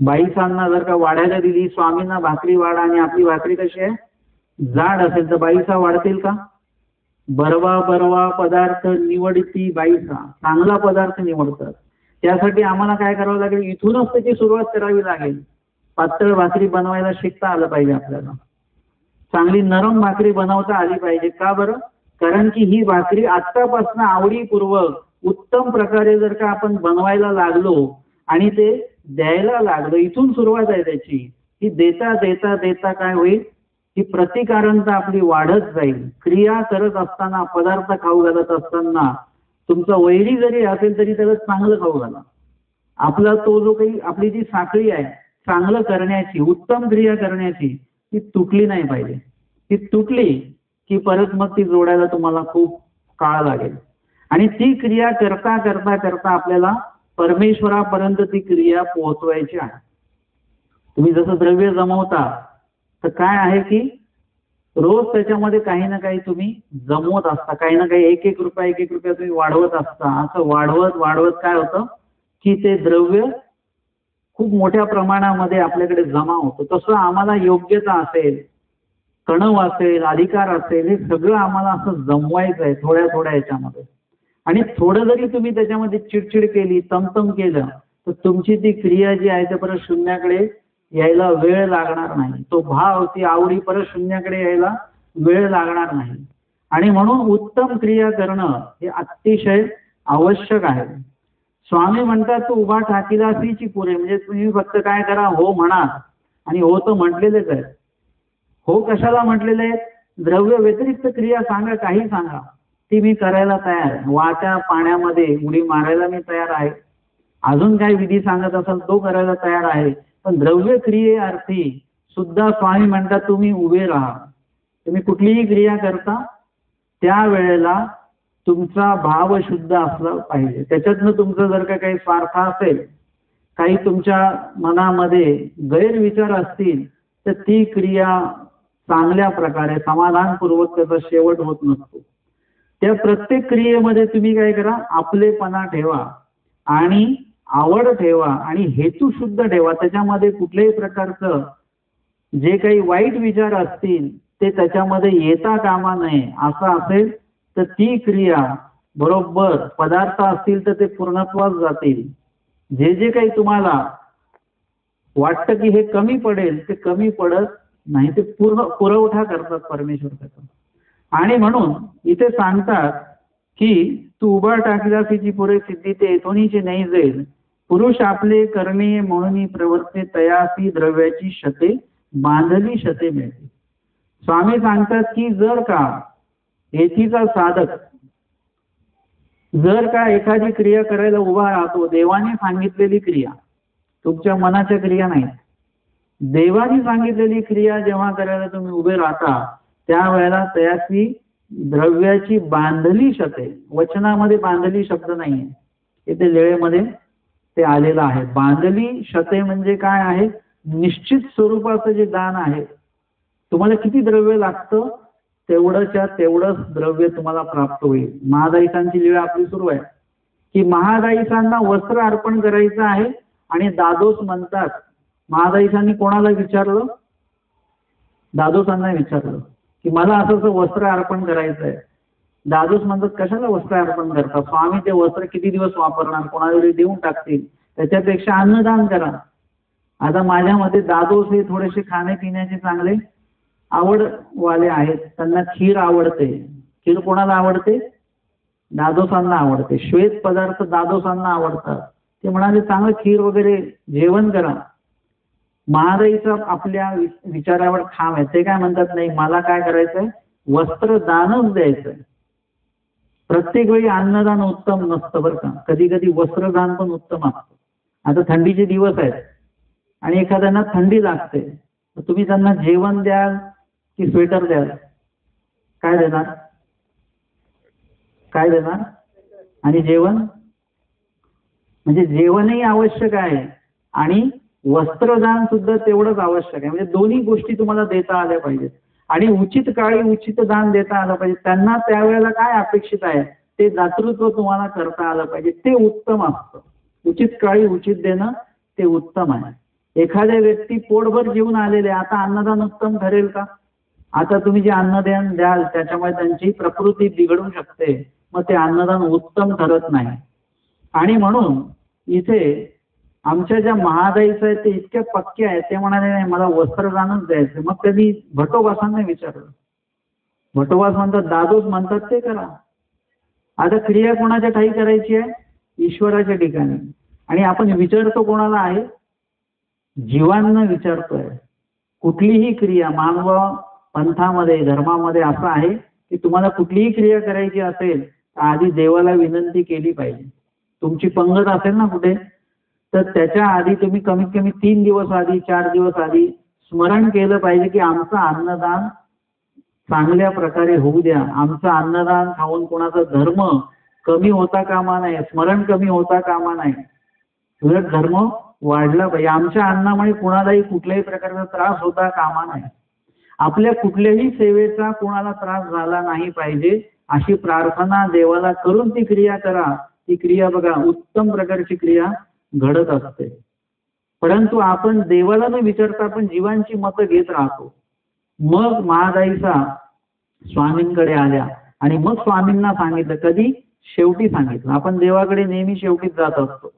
बाईसांना जर का वाढायला दिली, स्वामींना भाकरी वाढा आणि आपली भाकरी कशी आहे जाड असेल तर बाईसा वाढतील का? बरवा बरवा पदार्थ निवडती बाईसा, चांगला पदार्थ निवडतात. त्यासाठी आम्हाला काय करावं लागेल, इथूनच त्याची सुरुवात करावी लागेल. पातळ भाकरी बनवायला शिकता आलं पाहिजे आपल्याला. चांगली नरम भाकरी बनवता आली पाहिजे. का बरं? कारण की ही भाकरी आत्तापासून आवडीपूर्वक उत्तम प्रकारे जर का आपण बनवायला लागलो आणि ते द्यायला लागलो, इथून सुरुवात आहे त्याची. ही देता देता देता काय होईल, ही प्रतिकारंता आपली वाढत जाईल. क्रिया करत असताना, पदार्थ खाऊ घालत असताना तुमचा वैरी जरी असेल तरी त्याला चांगलं खाऊ घाला. आपला तो जो काही आपली जी साखळी आहे चांगलं करण्याची, उत्तम क्रिया करण्याची, ती तुटली नाही पाहिजे. ती तुटली की परत मग ती जोडायला तुम्हाला खूप काळ लागेल. आणि ती क्रिया करता करता करता आपल्याला परमेश्वरापर्यंत ती क्रिया पोहोचवायची आहे. तुम्ही जसं द्रव्य जमवता तर काय आहे की रोज त्याच्यामध्ये काही ना काही तुम्ही जमवत असता, काही ना काही एक एक रुपया तुम्ही वाढवत असता. असं वाढवत वाढवत काय होतं की ते द्रव्य खूप मोठ्या प्रमाणामध्ये आपल्याकडे जमा होतं. तसं आम्हाला योग्यता असेल, कणव असेल, अधिकार असेल, हे सगळं आम्हाला असं जमवायचं आहे थोड्या थोड्या याच्यामध्ये. आणि थोडं जरी तुम्ही त्याच्यामध्ये चिडचिड केली, तमतम केलं, तर तुमची ती क्रिया जी आहे ते परत शून्याकडे यायला वेळ लागणार नाही. तो भाव, ती आवडी परत शून्याकडे यायला वेळ लागणार नाही. आणि म्हणून उत्तम क्रिया करणं हे अतिशय आवश्यक आहे. स्वामी म्हणतात तू उभा ठाकीलासीची पुरे, म्हणजे तुम्ही फक्त काय करा, हो म्हणा. आणि हो तर म्हटलेलेच आहे. हो कशाला म्हटलेले आहे? द्रव्य व्यतिरिक्त क्रिया सांगा, काही सांगा, ती मी करायला तयार आहे. वाहत्या पाण्यामध्ये उडी मारायला मी तयार आहे. अजून काही विधी सांगत असाल तो करायला तयार आहे. पण द्रव्य क्रियेअर्थी सुद्धा स्वामी म्हणतात तुम्ही उभे राहा. तुम्ही कुठलीही क्रिया करता त्यावेळेला तुमचा भाव शुद्ध असला पाहिजे. त्याच्यातनं तुमचं जर का काही स्वार्थ असेल, काही तुमच्या मनामध्ये गैरविचार असतील, तर ती क्रिया चांगल्या प्रकारे समाधानपूर्वक त्याचा शेवट होत नसतो. त्या प्रत्येक क्रियेमध्ये तुम्ही काय करा, आपलेपणा ठेवा आणि आवड ठेवा आणि हेतू शुद्ध ठेवा. त्याच्यामध्ये कुठल्याही प्रकारचं जे काही वाईट विचार असतील ते त्याच्यामध्ये येता कामा नये. असं असेल तर ती क्रिया बरोबर, पदार्थ असतील तर ते पूर्णत्वास जातील. जे जे काही तुम्हाला वाटतं की हे कमी पडेल ते कमी पडत नाही, ते पूर्ण पुरवठा करतात परमेश्वर त्याचा. आणि म्हणून इथे सांगतात की तू उभा टाकल्याची पुरे सिद्धी ते येथोनीची नाही जाईल. पुरुष आपले करणे म्हणून प्रवर्ते तयासी द्रव्याची शते बांधली शते मिळते. स्वामी सांगतात की जर का येथीचा साधक जर का एखादी क्रिया करायला उभा राहतो, देवाने सांगितलेली क्रिया, तुमच्या मनाच्या क्रिया नाही, देवाने सांगितलेली क्रिया जेव्हा करायला तुम्ही उभे राहता त्यावेळेला त्याची द्रव्याची बांधली शते, वचनामध्ये बांधली शब्द नाहीये, इथे लेळेमध्ये ते आलेलं आहे. बांधली शते म्हणजे काय आहे, निश्चित स्वरूपाचं जे दान आहे. तुम्हाला किती द्रव्य लागतं तेवढंच्या तेवढंच द्रव्य तुम्हाला प्राप्त होईल. महादायिसांची लीळा आपली सुरू आहे की महादायिसांना वस्त्र अर्पण करायचं आहे आणि दादोस म्हणतात, महादायिसांनी कोणाला विचारलं, दादोसांना विचारलं की मला असं असं वस्त्र अर्पण करायचं आहे. दादोस म्हणतात कशाला वस्त्र अर्पण करता, स्वामी ते वस्त्र किती दिवस वापरणार, कोणाला देऊन टाकतील, त्याच्यापेक्षा अन्नदान करा. आता माझ्या मते दादोस हे थोडेसे खाण्यापिण्याचे चांगले आवडवाले आहेत, त्यांना खीर आवडते. खीर कोणाला आवडते, दादोसांना आवडते. श्वेत पदार्थ दादोसांना आवडतात. ते म्हणाले चांगलं खीर वगैरे जेवण करा. महादाईचा आपल्या विचारावर ठाम आहे. ते काय म्हणतात, नाही मला काय करायचंय, वस्त्रदानच द्यायचंय. प्रत्येक वेळी अन्नदान उत्तम नसतं बरं का, कधी कधी वस्त्रदान पण उत्तम असतं. आता थंडीचे दिवस आहेत आणि एखाद्यांना थंडी लागते, तर तुम्ही त्यांना जेवण द्याल की स्वेटर द्याल, काय देणार, काय देणार. आणि जेवण म्हणजे जेवणही आवश्यक आहे आणि वस्त्रदान सुद्धा तेवढंच आवश्यक आहे. म्हणजे दोन्ही गोष्टी तुम्हाला देता आल्या पाहिजेत आणि उचित काळी उचित दान देता आलं पाहिजे. त्यांना त्यावेळेला काय अपेक्षित आहे ते दातृत्व तुम्हाला करता आलं पाहिजे, ते उत्तम असतं. उचित काळी उचित देणं ते उत्तम आहे. एखाद्या व्यक्ती पोटभर जेवून आलेले, आता अन्नदान उत्तम ठरेल का? आता तुम्ही जे अन्नदान द्याल त्याच्यामुळे त्यांची प्रकृती बिघडू शकते, मग ते अन्नदान उत्तम ठरत नाही. आणि म्हणून इथे आमच्या ज्या महादाईचं आहे ते इतके पक्के आहेत, ते म्हणाले नाही मला वस्त्रदानच द्यायचं. मग त्यांनी भटोबासांना विचारलं. भटोबास म्हणतात दादोस म्हणतात ते करा. आता क्रिया कोणाच्या ठाई करायची आहे? ईश्वराच्या ठिकाणी. आणि आपण विचारतो कोणाला आहे? जीवांना विचारतोय. कुठलीही क्रिया मानव पंथामध्ये धर्मामध्ये असं आहे की तुम्हाला कुठलीही क्रिया करायची असेल तर आधी देवाला विनंती केली पाहिजे. तुमची पंगत असेल ना कुठे, तर त्याच्या आधी तुम्ही कमीत कमी 3 दिवस आधी 4 दिवस आधी स्मरण केलं पाहिजे की आमचं अन्नदान चांगल्या प्रकारे होऊ द्या. आमचं अन्नदान खाऊन कोणाचा धर्म कमी होता कामा नये, स्मरण कमी होता कामा नये, उलट धर्म वाढला पाहिजे. आमच्या अन्नामुळे कुणालाही कुठल्याही प्रकारचा त्रास होता कामा नये. आपल्या कुठल्याही सेवेचा कोणाला त्रास झाला नाही पाहिजे अशी प्रार्थना देवाला करून ती क्रिया करा. ती क्रिया बघा उत्तम प्रकारची क्रिया घडत असते. परंतु आपण देवाला न विचारता आपण जीवांची मतं घेत राहतो. मग महादाईचा स्वामींकडे आल्या आणि मग स्वामींना सांगितलं. कधी? शेवटी सांगितलं. आपण देवाकडे नेहमी शेवटीच जात असतो.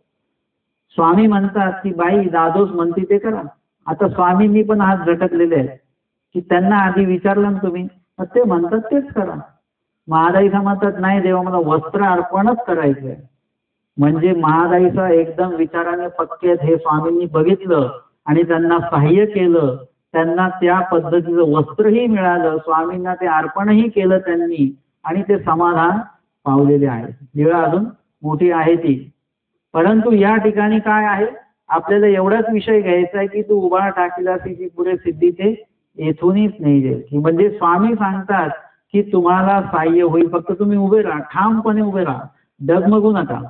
स्वामी म्हणतात की बाई दादोस म्हणते ते करा. आता स्वामींनी पण हात झटकलेले आहेत की त्यांना आधी विचारलं ना तुम्ही, मग ते म्हणतात तेच करा. महादाईचा म्हणतात नाही देवा मला वस्त्र अर्पणच करायचंय. म्हणजे महादाईचा एकदम विचाराने पक्के हे स्वामींनी बघितलं आणि त्यांना सहाय्य केलं. त्यांना त्या पद्धतीचं वस्त्रही मिळालं, स्वामींना ते अर्पणही केलं त्यांनी आणि ते समाधान पावलेले आहे. वेळ अजून मोठी आहे ती. परंतु या ठिकाणी काय आहे, आपल्याला एवढाच विषय घ्यायचा आहे की तू उभा टाकीला तिची पुढे सिद्धी ते येथूनच नाही जाईल. की म्हणजे स्वामी सांगतात की तुम्हाला सहाय्य होईल, फक्त तुम्ही उभे राहा, ठामपणे उभे राहा, डगमगू नका.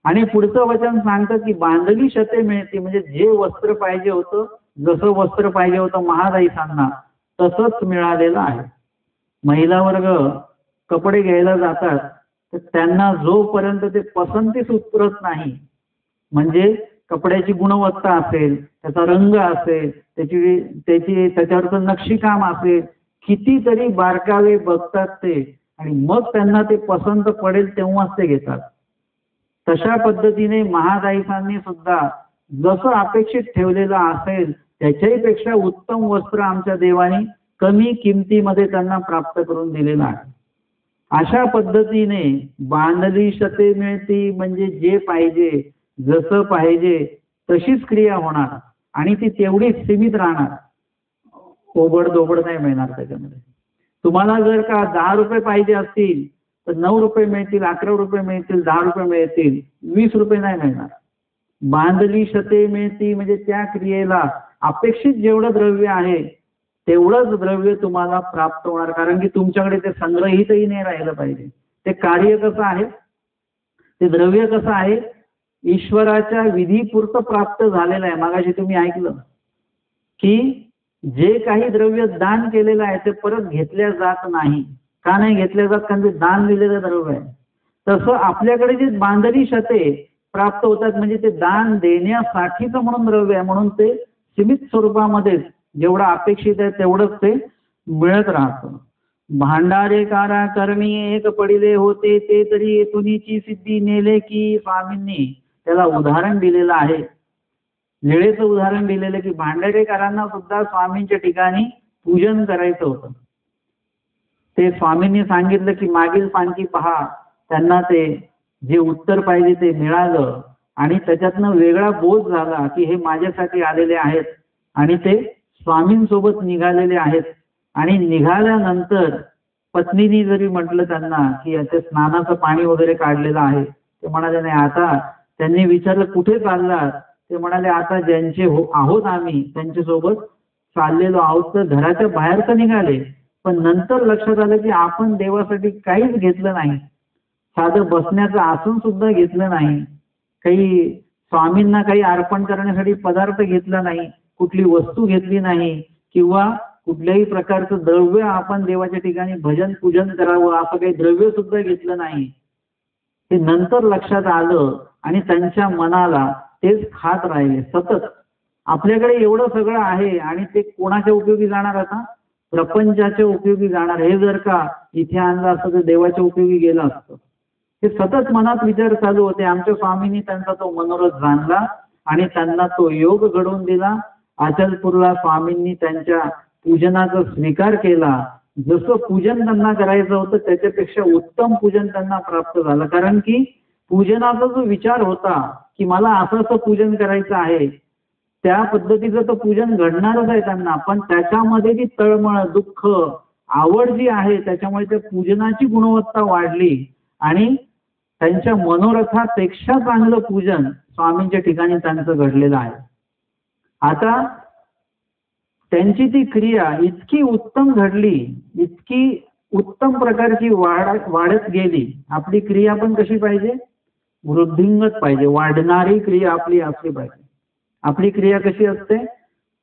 आणि पुढचं वचन सांगतं की बांधली शते मिळते. म्हणजे जे वस्त्र पाहिजे होतं, जसं वस्त्र पाहिजे होतं महादाईसांना तसंच मिळालेलं आहे. महिला वर्ग कपडे घ्यायला जातात तर त्यांना जोपर्यंत ते पसंतीस उतरत नाही, म्हणजे कपड्याची गुणवत्ता असेल, त्याचा रंग असेल, त्याच्यावरचं नक्षीकाम असेल, कितीतरी बारकावे बघतात ते आणि मग त्यांना ते पसंत पडेल तेव्हाच ते घेतात. तशा पद्धतीने महादाईसांनी सुद्धा जसं अपेक्षित ठेवलेलं असेल त्याच्याही पेक्षा उत्तम वस्त्र आमच्या देवानी कमी किमतीमध्ये त्यांना प्राप्त करून दिलेलं आहे. अशा पद्धतीने बांधली शते मिळती. म्हणजे जे पाहिजे जसं पाहिजे तशीच क्रिया होणार आणि ती तेवढीच सीमित राहणार. ओबड दोबड नाही मिळणार त्याच्यामध्ये. तुम्हाला जर का 10 रुपये पाहिजे असतील तर 9 रुपये मिळतील, 11 रुपये मिळतील, 10 रुपये मिळतील, 20 रुपये नाही मिळणार. बांधली शते मिळती म्हणजे त्या क्रियेला अपेक्षित जेवढं द्रव्य आहे तेवढंच द्रव्य तुम्हाला प्राप्त होणार. कारण की तुमच्याकडे ते संग्रहितही नाही राहिलं पाहिजे. ते कार्य कसं आहे, ते द्रव्य कसं आहे, ईश्वराच्या विधीपुरतं प्राप्त झालेलं आहे. मागाशी तुम्ही ऐकलं की जे काही द्रव्य दान केलेलं आहे ते परत घेतल्या जात नाही. का नाही घेतल्या जात? कारण ते दान दिलेलं द्रव्य आहे. तसं आपल्याकडे जे बांधली शते प्राप्त होतात म्हणजे ते दान देण्यासाठीच म्हणून द्रव्य आहे. म्हणून ते सीमित स्वरूपामध्ये जेवढं अपेक्षित आहे तेवढंच ते मिळत राहतं. भांडारे कारा कर्मी एक पडिले होते ते तरी येथुनीची सिद्धी नेले की. स्वामींनी त्याला उदाहरण दिलेलं आहे, वेळेचं उदाहरण दिलेलं की भांडारेकरांना सुद्धा स्वामींच्या ठिकाणी पूजन करायचं होतं. ते स्वामींनी सांगितलं की मागील पानखी पहा. त्यांना ते जे उत्तर पाहिजे ते मिळालं आणि त्याच्यातनं वेगळा बोध झाला की हे माझ्यासाठी आलेले आहेत आणि ते स्वामींसोबत निघालेले आहेत. आणि निघाल्यानंतर पत्नीनी जरी म्हटलं त्यांना की याचे स्नानाचं पाणी वगैरे काढलेलं आहे, ते म्हणाले नाही. आता त्यांनी विचारलं कुठे चाललात? ते म्हणाले आता ज्यांचे आहोत आम्ही त्यांच्यासोबत चाललेलो आहोत. तर घराच्या बाहेर तर निघाले, पण नंतर लक्षात आलं की आपण देवासाठी काहीच घेतलं नाही. साधं बसण्याचं आसन सुद्धा घेतलं नाही. काही स्वामींना काही अर्पण करण्यासाठी पदार्थ घेतला नाही, कुठली वस्तू घेतली नाही किंवा कुठल्याही प्रकारचं द्रव्य आपण देवाच्या ठिकाणी भजन पूजन करावं असं काही द्रव्य सुद्धा घेतलं नाही. हे नंतर लक्षात आलं आणि त्यांच्या मनाला तेच खात राहिले सतत. आपल्याकडे एवढं सगळं आहे आणि ते कोणाच्या उपयोगी जाणार? आता प्रपंचाच्या उपयोगी जाणार. हे जर का इथे आणलं असतं तर देवाच्या उपयोगी गेलं असतं. हे सतत मनात विचार चालू होते. आमच्या स्वामींनी त्यांचा तो मनोरथ जाणला आणि त्यांना तो योग घडवून दिला. अचलपूरला स्वामींनी त्यांच्या पूजनाचा स्वीकार केला. जसं पूजन त्यांना करायचं होतं त्याच्यापेक्षा उत्तम पूजन त्यांना प्राप्त झालं. कारण की पूजनाचा जो विचार होता की मला असं असं पूजन करायचं आहे, त्या पद्धतीचं तर पूजन घडणारच आहे त्यांना, पण त्याच्यामध्ये जी तळमळ, दुःख, आवड जी आहे त्याच्यामुळे त्या पूजनाची गुणवत्ता वाढली आणि त्यांच्या मनोरथापेक्षा चांगलं पूजन स्वामींच्या ठिकाणी त्यांचं घडलेलं आहे. आता त्यांची ती क्रिया इतकी उत्तम घडली, इतकी उत्तम प्रकारची वाढत गेली. आपली क्रिया पण कशी पाहिजे? वृद्धिंगत पाहिजे, वाढणारी क्रिया आपली असली पाहिजे. आपली क्रिया कशी असते?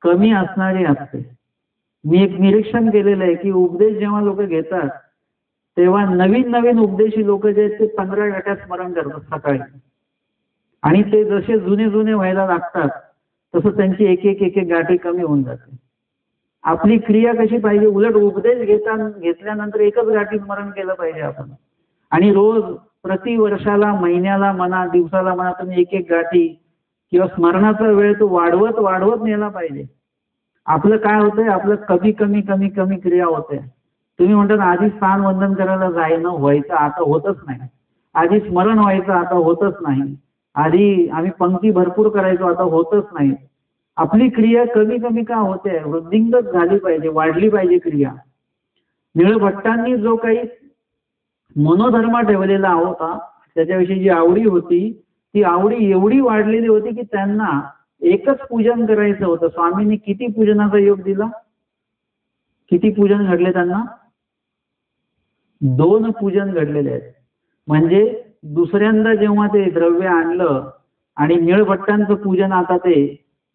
कमी असणारी असते. मी एक निरीक्षण केलेलं आहे की उपदेश जेव्हा लोक घेतात तेव्हा नवीन नवीन उपदेशी लोक जे आहेत ते 15 गाठ्या स्मरण करतात सकाळी, आणि ते जसे जुने जुने व्हायला लागतात तसं त्यांची एक एक एक एक गाठी कमी होऊन जाते. आपली क्रिया कशी पाहिजे? उलट उपदेश घेतल्यानंतर एकच गाठी स्मरण केलं पाहिजे आपण, आणि रोज प्रति वर्षाला, महिन्याला म्हणा, दिवसाला म्हणा, तुम्ही एक एक गाठी किंवा स्मरणाचा वेळ तो वाढवत वाढवत नेला पाहिजे. आपलं काय होतंय? आपलं कमी कमी कमी कमी क्रिया होते. तुम्ही म्हणतात आधी स्थान वंदन करायला जायनं व्हायचं, आता होतच नाही. आधी स्मरण व्हायचं, आता होतच नाही. आधी आम्ही पंक्ती भरपूर करायचो, आता होतच नाही. आपली क्रिया कमी कमी का होते? वृद्धिंगत झाली पाहिजे, वाढली पाहिजे क्रिया. निळभट्टांनी जो काही मनोधर्म ठेवलेला होता त्याच्याविषयी जी आवडी होती ती आवडी एवढी वाढलेली होती की त्यांना एकच पूजन करायचं होतं. स्वामींनी किती पूजनाचा योग दिला? किती पूजन घडले त्यांना? 2 पूजन घडलेले आहेत. म्हणजे दुसऱ्यांदा जेव्हा ते द्रव्य आणलं आणि निळभट्टांचं पूजन आता ते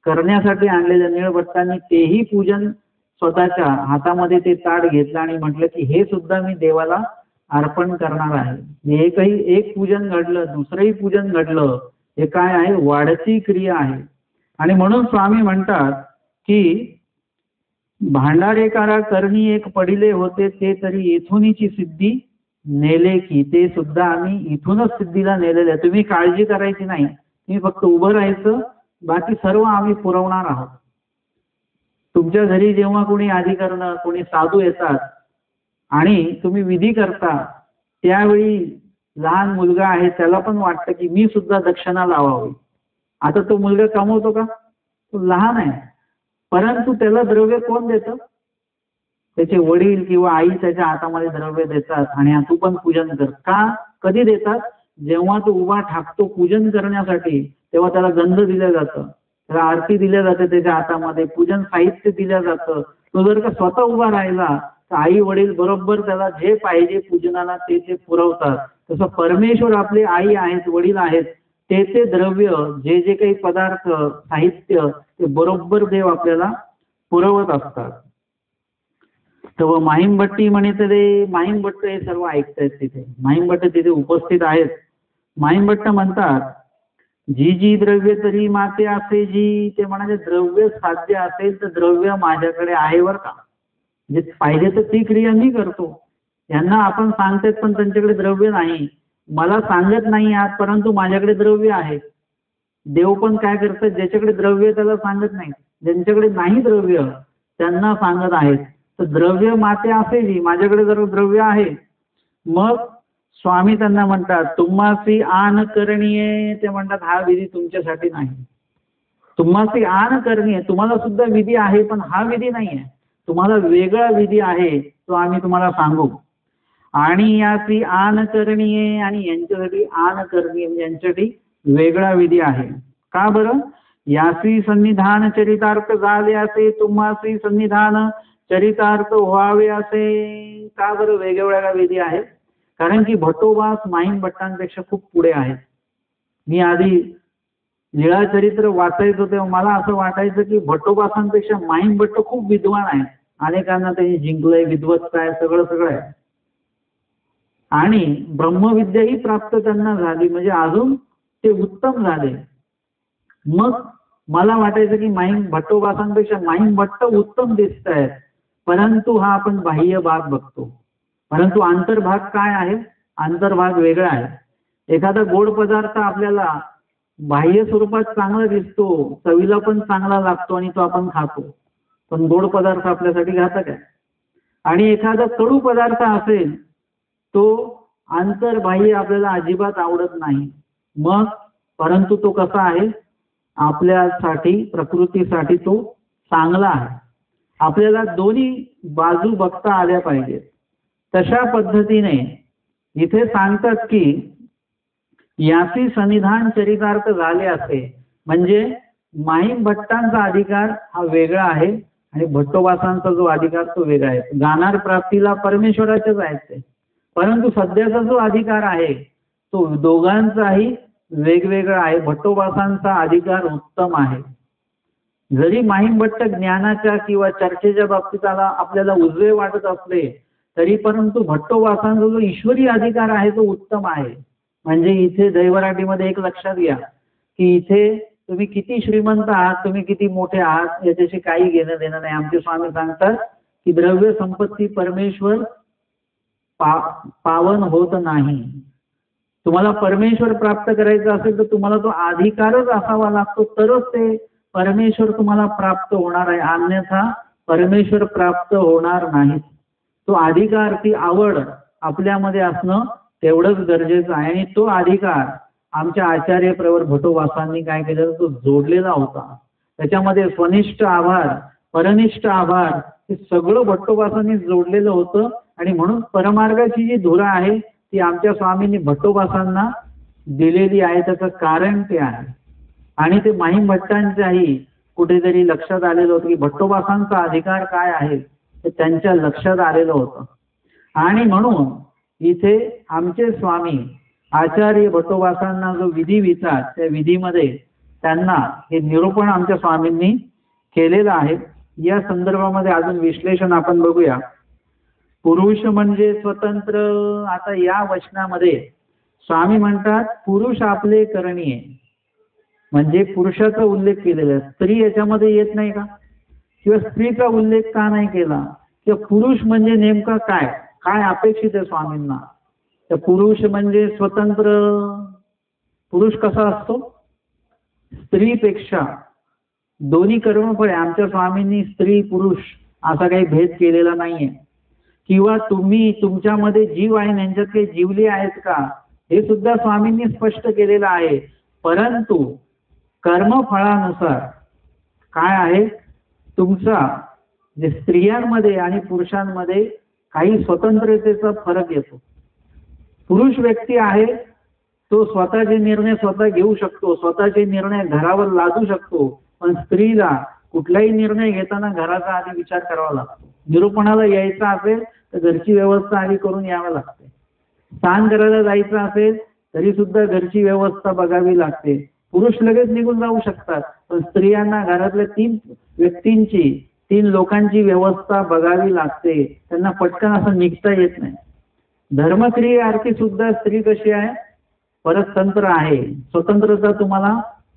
करण्यासाठी आणलेल्या निळभट्टांनी तेही पूजन स्वतःच्या हातामध्ये ते ताट घेतलं आणि म्हटलं की हे सुद्धा मी देवाला अर्पण करणार आहे. एक पूजन घडलं, दुसरंही पूजन घडलं. हे काय आहे? वाढती क्रिया आहे. आणि म्हणून स्वामी म्हणतात की भांडारेकारा करणी एक पडिले होते, ते तरी येथूनची सिद्धी नेले की. ते सुद्धा आम्ही इथूनच सिद्धीला नेलेले आहे. तुम्ही काळजी करायची नाही, तुम्ही फक्त उभं राहायचं, बाकी सर्व आम्ही पुरवणार आहोत. तुमच्या घरी जेव्हा कोणी अधिकरण, कोणी साधू येतात आणि तुम्ही विधी करता त्यावेळी लहान मुलगा आहे त्याला पण वाटतं की मी सुद्धा दक्षिणा लावावी. आता तो मुलगा कमवतो का? तो लहान आहे, परंतु त्याला द्रव्य कोण देतं? त्याचे वडील किंवा आई त्याच्या हातामध्ये द्रव्य देतात आणि तू पण पूजन कर. का? कधी देतात? जेव्हा तो उभा ठाकतो पूजन करण्यासाठी तेव्हा त्याला गंध दिलं जातं, त्याला आरती दिल्या जाते, त्याच्या हातामध्ये पूजन साहित्य दिलं जातं. तो जर का स्वतः उभा राहिला तर आई वडील बरोबर त्याला जे पाहिजे पूजनाला ते ते पुरवतात. तसं परमेश्वर आपले आई आहेत, वडील आहेत, ते द्रव्य, जे जे काही पदार्थ, साहित्य ते बरोबर देव आपल्याला पुरवत असतात. तर माहीमभट्टी म्हणते रे, माहीमभट्ट हे सर्व ऐकतायत तिथे, माहीमभट्ट तिथे उपस्थित आहेत. माहीमभट्ट म्हणतात जी जी द्रव्य तरी माते असे जी, ते म्हणाले द्रव्य साध्य असेल तर द्रव्य माझ्याकडे आहे बर का, जे पाहिजे तर ती क्रिया मी करतो. यांना आपण सांगतात पण त्यांच्याकडे द्रव्य नाही, मला सांगत नाही आहात परंतु माझ्याकडे द्रव्य आहे. देव पण काय करतात? ज्याच्याकडे द्रव्य त्याला सांगत नाही, ज्यांच्याकडे नाही द्रव्य त्यांना सांगत आहेत. तर द्रव्य माते असे जी, माझ्याकडे जर द्रव्य आहे. मग स्वामी त्यांना म्हणतात तुम्हासी आन करणीये, ते म्हणतात हा विधी तुमच्यासाठी नाही. तुम्हासी आन करणीये, तुम्हाला सुद्धा विधी आहे पण हा विधी नाही आहे, तुम्हाला वेगळा विधी आहे, तो आम्ही तुम्हाला सांगू. आणि याची आन करणीये, आणि यांच्यासाठी आन करणीये, यांच्यासाठी वेगळा विधी आहे. का बरं? यासी सन्निधान चरितार्थ झाले असे, तुम्हासी सन्निधान चरितार्थ व्हावे असे. का बरं वेगवेगळ्या विधी आहेत? कारण की भट्टोबास माहीमभट्टांपेक्षा खूप पुढे आहेत. मी आधी लीळाचरित्र वाचायचो तेव्हा मला असं वाटायचं की भट्टोबासांपेक्षा माहीमभट्ट खूप विद्वान आहेत, अनेकांना त्यांनी जिंकलंय, विद्वत्ता आहे, सगळं सगळं आहे. आणि ब्रह्मविद्याही प्राप्त त्यांना झाली, म्हणजे अजून ते उत्तम झाले. मग मला वाटायचं की माहीम भट्टोबासांपेक्षा माहीम भट्ट उत्तम दिसत आहेत, परंतु हा आपण बाह्य भाग बघतो, परंतु अंतर्भाग काय आहे? अंतर्भाग वेगळा आहे. एखादा गोड पदार्थ आपल्याला बाह्य स्वरूपात चांगला दिसतो, चवीला पण चांगला लागतो आणि तो आपण खातो, पण गोड पदार्थ आपल्यासाठी घातक आहे. आणि एखादा कडू पदार्थ असेल तो अंतर्बाह्य आपल्याला अजिबात आवडत नाही. मग परंतु तो कसा आहे? आपल्यासाठी, प्रकृतीसाठी तो चांगला आहे. आपल्याला दोन्ही बाजू बघता आल्या पाहिजेत. तशा पद्धतीने इथे सांगतात की यासी सन्निधान चरितार्थ झाले असे, म्हणजे माहीम भट्टांचा अधिकार हा वेगळा आहे आणि भट्टोबासांचा जो अधिकार तो वेगळा आहे. गाणार प्राप्तीला परमेश्वराच्याच आहेत ते, परंतु सध्याचा जो अधिकार आहे तो दोघांचाही वेगवेगळा आहे. भट्टोबासांचा अधिकार उत्तम आहे. जरी माहीम भट्ट ज्ञानाच्या किंवा चर्चेच्या बाबतीत आपल्याला उजवे वाटत असले तरी परंतु भट्टोबासांचा जो ईश्वरी अधिकार आहे तो उत्तम आहे. म्हणजे इथे दैवराटीमध्ये एक लक्षात घ्या की इथे तुम्ही किती श्रीमंत आहात, तुम्ही किती मोठे आहात याच्याशी काही घेणं देणं नाही. आमचे स्वामी सांगतात की द्रव्य संपत्ती परमेश्वर पावन होत नाही. तुम्हाला परमेश्वर प्राप्त करायचं असेल तर तुम्हाला तो अधिकारच असावा लागतो, तरच ते परमेश्वर तुम्हाला प्राप्त होणार आहे, अन्यथा परमेश्वर प्राप्त होणार नाही. तो अधिकार, ती आवड आपल्यामध्ये असणं तेवढंच गरजेचं आहे. आणि तो अधिकार आमच्या आचार्य प्रवर भट्टोबासांनी काय केलेलं, तो जोडलेला होता. त्याच्यामध्ये स्वनिष्ठ आभार, परनिष्ठ आभार हे सगळं भट्टोबासांनी जोडलेलं होतं. आणि म्हणून परमार्गाची जी धुरा आहे ती आमच्या स्वामींनी भट्टोबासांना दिलेली आहे. त्याचं कारण ते आहे. आणि ते माहीम भट्टांच्याही कुठेतरी लक्षात आलेलं होतं की भट्टोबासांचा अधिकार काय आहे ते त्यांच्या लक्षात आलेलं होतं. आणि म्हणून इथे आमचे स्वामी आचार्य भट्टोबासांना जो विधी विचार, त्या विधीमध्ये त्यांना हे निरूपण आमच्या स्वामींनी केलेलं आहे. या संदर्भामध्ये अजून विश्लेषण आपण बघूया. पुरुष म्हणजे स्वतंत्र. आता या वचनामध्ये स्वामी म्हणतात पुरुष आपले करणीय, म्हणजे पुरुषाचा उल्लेख केलेला आहे. स्त्री याच्यामध्ये येत नाही का? किंवा स्त्रीचा उल्लेख का नाही केला? किंवा पुरुष म्हणजे नेमका काय काय अपेक्षित आहे स्वामींना? तर पुरुष म्हणजे स्वतंत्र. पुरुष कसा असतो? स्त्रीपेक्षा दोन्ही कर्मफळे. आमच्या स्वामींनी स्त्री पुरुष असा काही भेद केलेला नाहीये. किंवा तुम्ही, तुमच्यामध्ये जीव आहे, यांच्यात काही जीवले आहेत का, हे सुद्धा स्वामींनी स्पष्ट केलेलं आहे. परंतु कर्मफळानुसार काय आहे, तुमचा जे स्त्रियांमध्ये आणि पुरुषांमध्ये काही स्वतंत्रतेचा फरक येतो. पुरुष व्यक्ती आहे तो स्वतःचे निर्णय स्वतः घेऊ शकतो, स्वतःचे निर्णय घरावर लादू शकतो. पण स्त्रीला कुठलाही निर्णय घेताना घराचा आधी विचार करावा लागतो. निरूपणाला यायचं असेल तर घरची व्यवस्था आधी करून यावं लागते. स्नान करायला जायचं असेल तरी सुद्धा घरची व्यवस्था बघावी लागते. पुरुष लगेच निघून जाऊ शकतात, पण स्त्रियांना घरातल्या 3 व्यक्तींची, 3 लोकांची व्यवस्था बघावी लागते. त्यांना पटकन असं निघता येत नाही. धर्मक्रियेअर्थी सुद्धा स्त्री कशी आहे? परतंत्र आहे. स्वतंत्रता तुम्हाला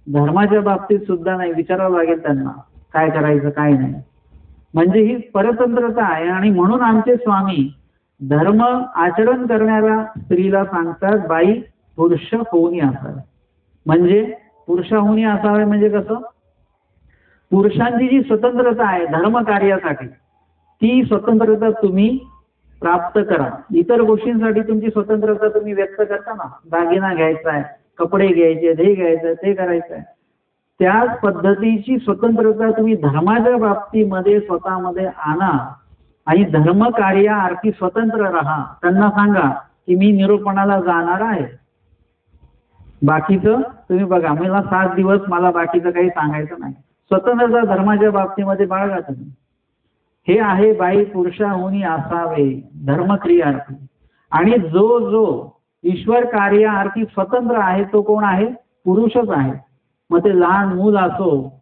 धर्माच्या बाबतीत सुद्धा नाही, विचारावं लागेल त्यांना काय करायचं काय नाही. म्हणजे ही परतंत्रता आहे. आणि म्हणून आमचे स्वामी धर्म आचरण करणाऱ्या स्त्रीला सांगतात बाई पुरुष होऊनी असावे. म्हणजे पुरुषाहूनी असावे म्हणजे कसं? पुरुषांची जी स्वतंत्रता आहे धर्म कार्यासाठी, ती स्वतंत्रता तुम्ही प्राप्त करा. इतर गोष्टींसाठी तुमची स्वतंत्रता तुम्ही व्यक्त करता ना, दागिना घ्यायचा आहे, कपडे घ्यायचे, हे घ्यायचं, ते करायचं आहे, त्याच पद्धतीची स्वतंत्रता तुम्ही धर्माच्या बाबतीमध्ये स्वतःमध्ये आणा आणि धर्म कार्याअर्थी स्वतंत्र राहा. त्यांना सांगा की मी निरूपणाला जाणार आहे, बाकीचं तुम्ही बघा, मला 7 दिवस मला बाकीचं काही सांगायचं नाही. स्वतंत्रता धर्माच्या बाबतीमध्ये बाळगा तुम्ही. हे आहे बाई पुरुषाहूनी असावे धर्मक्रियार्थी. आणि जो जो ईश्वर कार्यार्थी स्वतंत्र आहे तो कोण आहे? पुरुषच आहे. मग ते लहान मूल असो,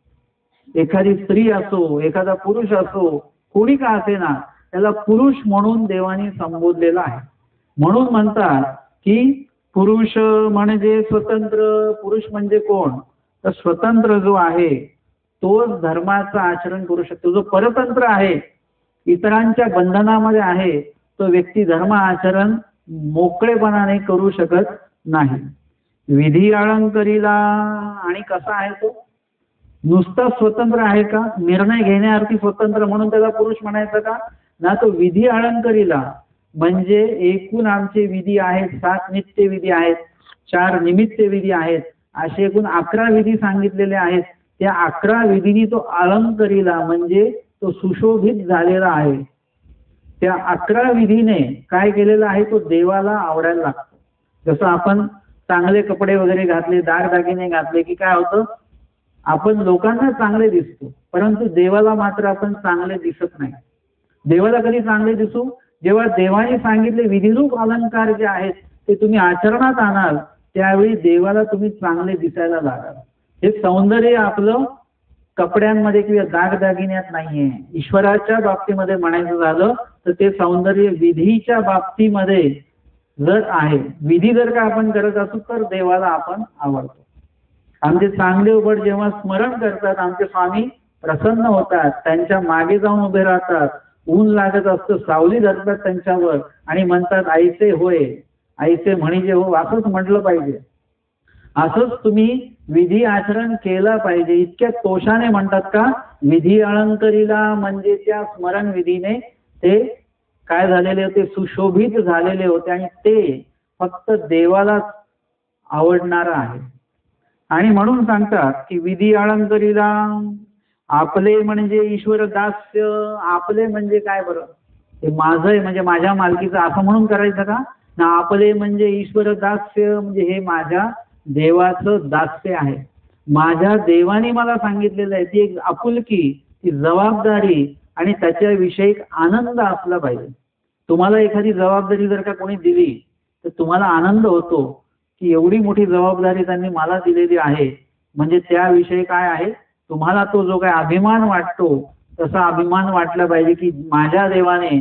एखादी स्त्री असो, एखादा पुरुष असो, कोणी का असेना, त्याला पुरुष म्हणून देवाने संबोधलेला आहे. म्हणून म्हणतात की पुरुष म्हणजे स्वतंत्र. पुरुष म्हणजे कोण? तर स्वतंत्र जो आहे तोच धर्माचं आचरण करू शकतो. जो परतंत्र आहे, इतरांच्या बंधनामध्ये आहे, तो व्यक्ती धर्म आचरण मोकळेपणाने करू शकत नाही. विधी आळंकरीला आणि कसा आहे तो? नुसता स्वतंत्र आहे का? निर्णय घेण्याअर्थी स्वतंत्र म्हणून त्याला पुरुष म्हणायचं का? ना, तो विधी आळंकरीला म्हणजे एकूण आमचे विधी आहेत, 7 नित्य विधी आहेत, 4 निमित्त विधी आहेत, असे एकूण 11 विधी सांगितलेले आहेत. त्या 11 विधीनी तो अलंकरीला म्हणजे तो सुशोभित झालेला आहे. त्या 11 विधीने काय केलेलं आहे? तो देवाला आवडायला लागतो. जसं आपण चांगले कपडे वगैरे घातले, दागदागिने घातले की काय होतं? आपण लोकांना चांगले दिसतो, परंतु देवाला मात्र आपण चांगले दिसत नाही. देवाला कधी चांगले दिसू? जेव्हा देवाने सांगितले विधिरूप अलंकार जे आहेत ते तुम्ही आचरणात आणाल, त्यावेळी देवाला तुम्ही चांगले दिसायला लागाल. हे सौंदर्य आपलं कपड्यांमध्ये किंवा दागदागिन्यात नाहीये. ईश्वराच्या बाबतीमध्ये म्हणायचं झालं तर ते सौंदर्य विधीच्या बाबतीमध्ये जर आहे. विधी जर का आपण करत असू तर देवाला आपण आवडतो. आमचे चांगले उभट जेव्हा स्मरण करतात, आमचे स्वामी प्रसन्न होतात, त्यांच्या मागे जाऊन उभे राहतात, ऊन लागत असतं, सावली धरतात त्यांच्यावर आणि म्हणतात आईचे होय, आईचे म्हणजे हो, असंच म्हटलं पाहिजे. असंच तुम्ही विधी आचरण केलं पाहिजे. इतक्या तोषाने म्हणतात का? विधी अलंकरीला म्हणजे त्या स्मरण विधीने ते काय झालेले होते? सुशोभित झालेले होते आणि ते फक्त देवालाच आवडणारं आहे. आणि म्हणून सांगतात की विधी अलंकरीला आपले म्हणजे ईश्वर दास्य. आपले म्हणजे काय बरं? हे माझं आहे म्हणजे माझ्या मालकीचं असं म्हणून करायचं का? ना, आपले म्हणजे ईश्वर दास्य म्हणजे हे माझ्या देवाचं दास्य आहे. माझ्या देवाने मला सांगितलेलं आहे. ती एक आपुलकी, ती जबाबदारी आणि त्याच्याविषयी आनंद असला पाहिजे. तुम्हाला एखादी जबाबदारी जर का कोणी दिली तर तुम्हाला आनंद होतो की एवढी मोठी जबाबदारी त्यांनी मला दिलेली आहे, म्हणजे त्याविषयी काय आहे? तुम्हाला तो जो काय अभिमान वाटतो तसा अभिमान वाटला पाहिजे की माझ्या देवाने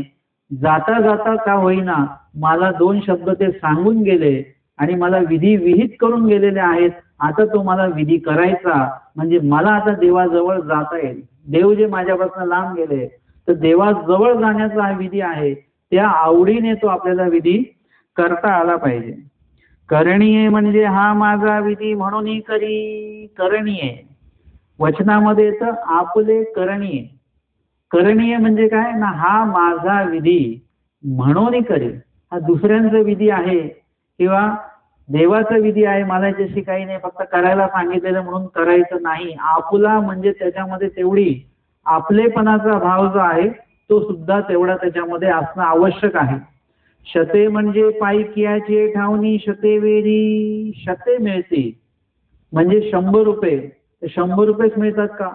जाता जाता का होईना मला 2 शब्द ते सांगून गेले आणि मला विधी विहित करून गेलेले आहेत. आता तो मला विधी करायचा म्हणजे मला आता देवाजवळ जाता येईल. देव जे माझ्यापासून लांब गेले तर देवाजवळ जाण्याचा हा विधी आहे. त्या आवडीने तो आपल्याला विधी करता आला पाहिजे. करणीय म्हणजे हा माझा विधी म्हणून करी. करणीय वचनामध्ये येतं आपले करणीय. करणीय म्हणजे काय ना, हा माझा विधी म्हणून करी. हा दुसऱ्यांचा विधी आहे किंवा देवाचा विधी आहे, मला याच्याशी काही नाही, फक्त करायला सांगितलेलं म्हणून करायचं नाही. आपुला म्हणजे त्याच्यामध्ये तेवढी आपलेपणाचा भाव जो आहे तो सुद्धा तेवढा त्याच्यामध्ये असणं आवश्यक आहे. शते म्हणजे पायकियाचे ठावणी शते वेरी. शते मिळते म्हणजे 100 रुपये. 100 रुपयेच मिळतात का?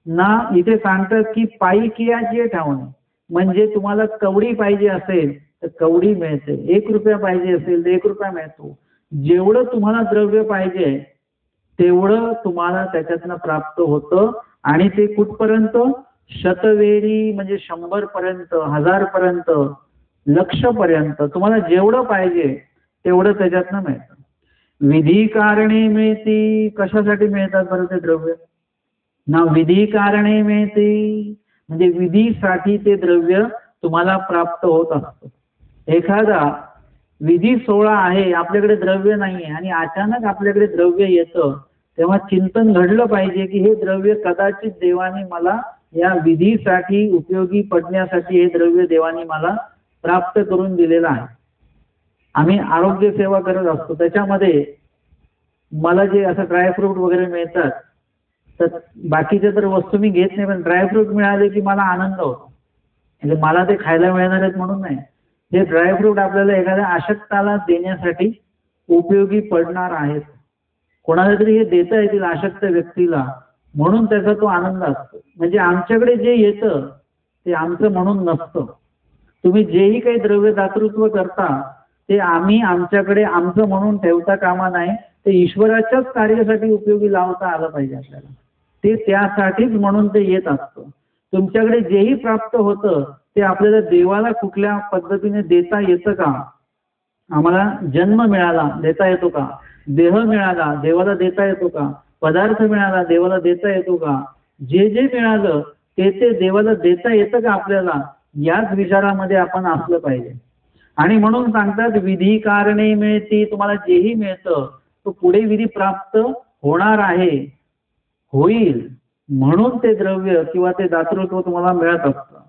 ना, इथे सांगतात की पायकियाचे ठावणी म्हणजे तुम्हाला कवडी पाहिजे असेल तर कवडी मिळते, 1 रुपया पाहिजे असेल तर 1 रुपया मिळतो. जेवढं तुम्हाला द्रव्य पाहिजे तेवढं तुम्हाला त्याच्यातनं प्राप्त होतं. आणि ते कुठपर्यंत? शतवेरी म्हणजे 100 पर्यंत, 1000 पर्यंत, 1,00,000 पर्यंत तुम्हाला जेवढं पाहिजे तेवढं त्याच्यातनं मिळतं. विधी कारणे मिळती. कशासाठी मिळतात बरं ते द्रव्य? ना, विधी कारणे मिळती म्हणजे विधीसाठी ते द्रव्य तुम्हाला प्राप्त होत असतं. एखादा विधी सोहळा आहे, आपल्याकडे द्रव्य नाहीये आणि अचानक आपल्याकडे द्रव्य येतं, तेव्हा चिंतन घडलं पाहिजे की हे द्रव्य कदाचित देवाने मला या विधीसाठी उपयोगी पडण्यासाठी हे द्रव्य देवाने मला प्राप्त करून दिलेलं आहे. आम्ही आरोग्य सेवा करत असतो, त्याच्यामध्ये मला जे असं ड्रायफ्रूट वगैरे मिळतात, तर बाकीच्या तर वस्तू मी घेत नाही, पण ड्रायफ्रूट मिळाले की मला आनंद होतो. म्हणजे मला ते खायला मिळणार आहेत म्हणून नाही, हे ड्रायफ्रूट आपल्याला एखाद्या अशक्ताला देण्यासाठी उपयोगी पडणार आहेत. कोणाला तरी हे देता येतील अशक्त व्यक्तीला, म्हणून त्याचा तो आनंद असतो. म्हणजे आमच्याकडे जे येतं ते आमचं म्हणून नसतं. तुम्ही जेही काही द्रव्य दातृत्व करता ते आम्ही आमच्याकडे आमचं म्हणून ठेवता कामा नाही, ते ईश्वराच्याच कार्यासाठी उपयोगी लावता आलं पाहिजे आपल्याला. ते त्यासाठीच म्हणून ते येत असतं. तुमच्याकडे जेही प्राप्त होतं ते आपल्याला देवाला कुठल्या पद्धतीने देता येतं का? आम्हाला जन्म मिळाला देता येतो का? देह मिळाला देवाला देता येतो का? पदार्थ मिळाला देवाला देता येतो का? जे जे मिळालं ते ते देवाला देता येतं का आपल्याला, याच विचारामध्ये आपण असलं पाहिजे. आणि म्हणून सांगतात विधी कारणे मिळती, तुम्हाला जेही मिळतं तो पुढे विधी प्राप्त होणार आहे, होईल, म्हणून ते द्रव्य किंवा ते दातृत्व तुम्हाला मिळत असतं.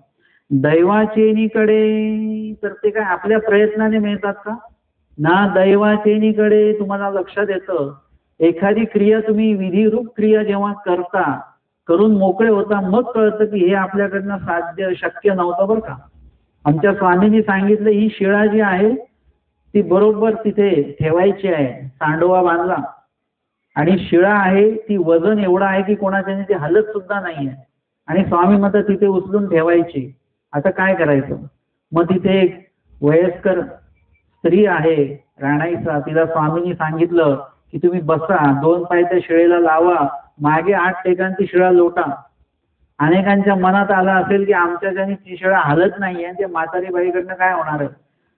दैवाचेनीकडे तर ते काय आपल्या प्रयत्नाने मिळतात का ना, दैवाचेनीकडे तुम्हाला लक्षात येतं. एखादी क्रिया तुम्ही विधिरूप क्रिया जेव्हा करता, करून मोकळे होता, मग कळतं की हे आपल्याकडनं साध्य शक्य नव्हतं बरं का. आमच्या स्वामींनी सांगितलं ही शिळा जी आहे ती बरोबर तिथे ठेवायची आहे, सांडोवा बांधला आणि शिळा आहे ती वजन एवढं आहे की कोणाच्याने ती हलत सुद्धा नाहीये, आणि स्वामी म्हणतात तिथे उचलून ठेवायची. आता काय करायचं, मग तिथे एक वयस्कर स्त्री आहे राणाईचा, तिला स्वामींनी सांगितलं की तुम्ही बसा, 2 पाय त्या शिळेला लावा, मागे 8 टेकांची शिळा लोटा. अनेकांच्या मनात आलं असेल की आमच्याच्याने ती शिळा हलत नाहीये आणि त्या म्हातारी बाईकडनं काय होणार आहे,